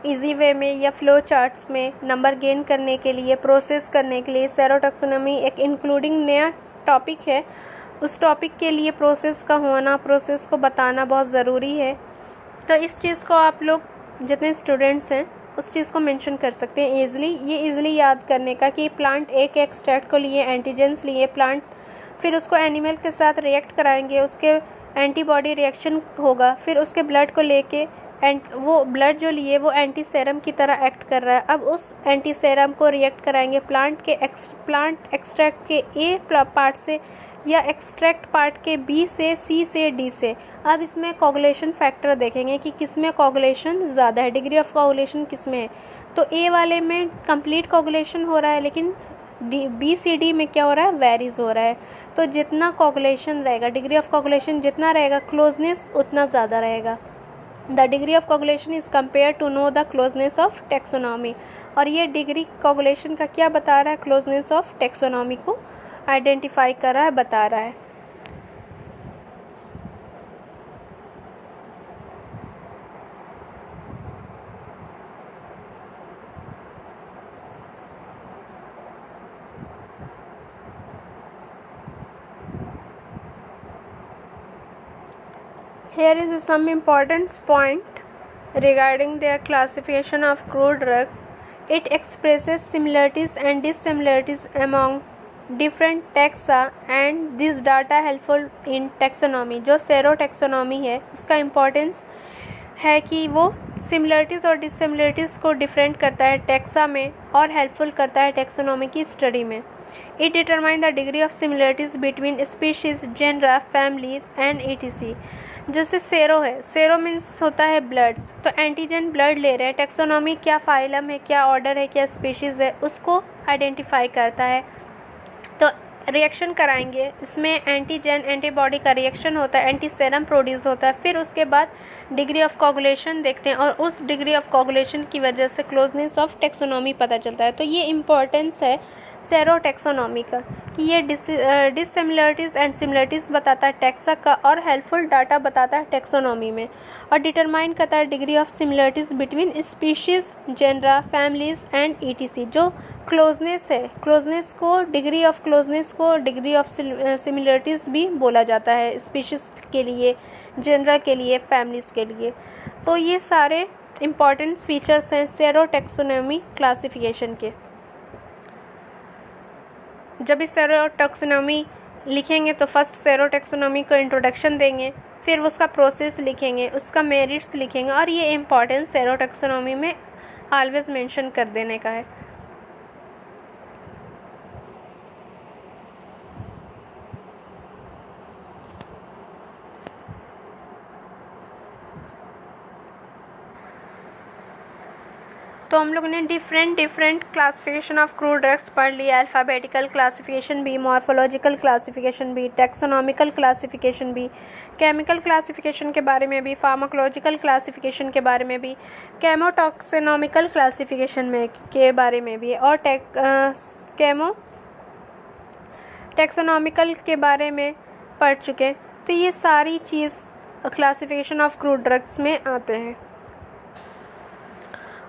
इजी वे में या फ्लो चार्ट्स में, नंबर गेन करने के लिए, प्रोसेस करने के लिए। सेरोटॉक्सिनोमी एक इंक्लूडिंग नया टॉपिक है, उस टॉपिक के लिए प्रोसेस का होना, प्रोसेस को बताना बहुत ज़रूरी है। तो इस चीज़ को आप लोग जितने स्टूडेंट्स हैं उस चीज़ को मेंशन कर सकते हैं ईज़िली याद करने का, कि प्लांट ए के एक्सट्रैक्ट को लिए, एंटीजेंस लिए प्लांट, फिर उसको एनिमल के साथ रिएक्ट कराएंगे, उसके एंटीबॉडी रिएक्शन होगा, फिर उसके ब्लड को लेके वो ब्लड जो लिए वो एंटीसेरम की तरह एक्ट कर रहा है। अब उस एंटीसेरम को रिएक्ट कराएंगे प्लांट एक्सट्रैक्ट के ए पार्ट से या एक्सट्रैक्ट पार्ट के बी से, सी से, डी से। अब इसमें कोगुलेशन फैक्टर देखेंगे कि किस में कोगुलेशन ज़्यादा है, डिग्री ऑफ कोगुलेशन किस में है। तो ए वाले में कंप्लीट कोगुलेशन हो रहा है, लेकिन बी, सी, डी में क्या हो रहा है, वेरीज हो रहा है। तो जितना कोगुलेशन रहेगा, डिग्री ऑफ कोगुलेशन जितना रहेगा, क्लोजनेस उतना ज़्यादा रहेगा। The degree of coagulation is compare to know the closeness of taxonomy. और ये डिग्री कोगुलेशन का क्या बता रहा है, क्लोजनेस ऑफ टैक्सोनॉमी को आइडेंटिफाई कर रहा है, बता रहा है। Here is some important point regarding their classification of crude drugs. It expresses similarities and dissimilarities among different taxa and this data helpful in taxonomy। जो सेरो टैक्सोनॉमी है उसका इम्पोर्टेंस है कि वो सिमिलरिटीज़ और डिसिमिलरिटीज़ को डिफरेंट करता है टैक्सा में और हेल्पफुल करता है टैक्सोनॉमी की स्टडी में। It determine the degree of similarities between species, genera, families and etc। जैसे सेरो है, सेरो मीन्स होता है ब्लड्स, तो एंटीजन ब्लड ले रहे हैं, टैक्सोनॉमी क्या फाइलम है, क्या ऑर्डर है, क्या स्पीशीज़ है, उसको आइडेंटिफाई करता है। तो रिएक्शन कराएंगे, इसमें एंटीजन एंटीबॉडी का रिएक्शन होता है, एंटीसेरम प्रोड्यूस होता है, फिर उसके बाद डिग्री ऑफ कोगुलेशन देखते हैं और उस डिग्री ऑफ कोगुलेशन की वजह से क्लोजनेस ऑफ टैक्सोनॉमी पता चलता है। तो ये इम्पोर्टेंस है सेरो टैक्सोनॉमी का कि ये डिसिमिलरिटीज़ एंड सिमिलरिटीज़ बताता है टैक्सा का और हेल्पफुल डाटा बताता है टैक्सोनॉमी में, और डिटरमाइन करता है degree of similarities between species, genera, families and etc। जो क्लोजनेस है, क्लोजनेस को, डिग्री ऑफ क्लोजनेस को डिग्री ऑफ सिमिलरिटीज़ भी बोला जाता है, स्पीशीज़ के लिए, जेनरा के लिए, फैमिलीज़ के लिए। तो ये सारे इम्पॉर्टेंट फीचर्स हैं सेरो टैक्सोनॉमी क्लासिफिकेशन के। जब इस सेरो टैक्सोनॉमी लिखेंगे तो फर्स्ट सेरो टैक्सोनॉमी को इंट्रोडक्शन देंगे, फिर उसका प्रोसेस लिखेंगे, उसका मेरिट्स लिखेंगे, और ये इम्पॉर्टेंस सेरो टैक्सोनॉमी में ऑलवेज मेंशन कर देने का है। तो हम लोगों ने different classification of crude drugs पढ़ लिया, अल्फ़ाबेटिकल क्लासिफिकेशन भी, मॉर्फोलॉजिकल क्लासिफिकेशन भी, टैक्सोनॉमिकल क्लासिफिकेशन भी, केमिकल क्लासिफिकेशन के बारे में भी, फार्माकोलॉजिकल क्लासिफिकेशन के बारे में भी, केमोटॉक्सिनोमिकल क्लासिफिकेशन में के बारे में भी, और टैक्सोनॉमिकल के बारे में पढ़ चुके। तो ये सारी चीज़ क्लासिफिकेशन ऑफ क्रूड ड्रग्स में आते हैं।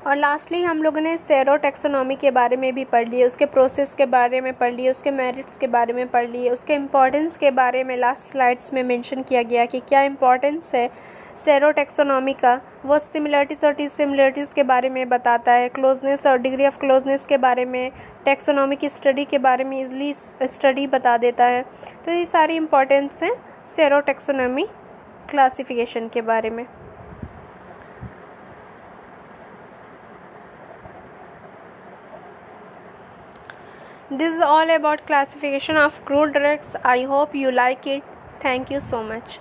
और लास्टली हम लोगों ने सेरो टैक्सोनॉमी के बारे में भी पढ़ लिए, उसके प्रोसेस के बारे में पढ़ लिए, उसके मेरिट्स के बारे में पढ़ लिए, उसके इम्पॉर्टेंस के बारे में लास्ट स्लाइड्स में मेंशन किया गया कि क्या इम्पॉर्टेंस है सेरो टैक्सोनॉमी का। वो सिमिलरिटीज़ और डिसिमिलरिटीज़ के बारे में बताता है, क्लोजनेस और डिग्री ऑफ क्लोजनेस के बारे में, टैक्सोनॉमी की स्टडी के बारे में ईजिली स्टडी बता देता है। तो ये सारी इम्पॉर्टेंस हैं सेरो टैक्सोनॉमी क्लासिफिकेशन के बारे में। This is all about classification of crude drugs. I hope you like it. Thank you so much.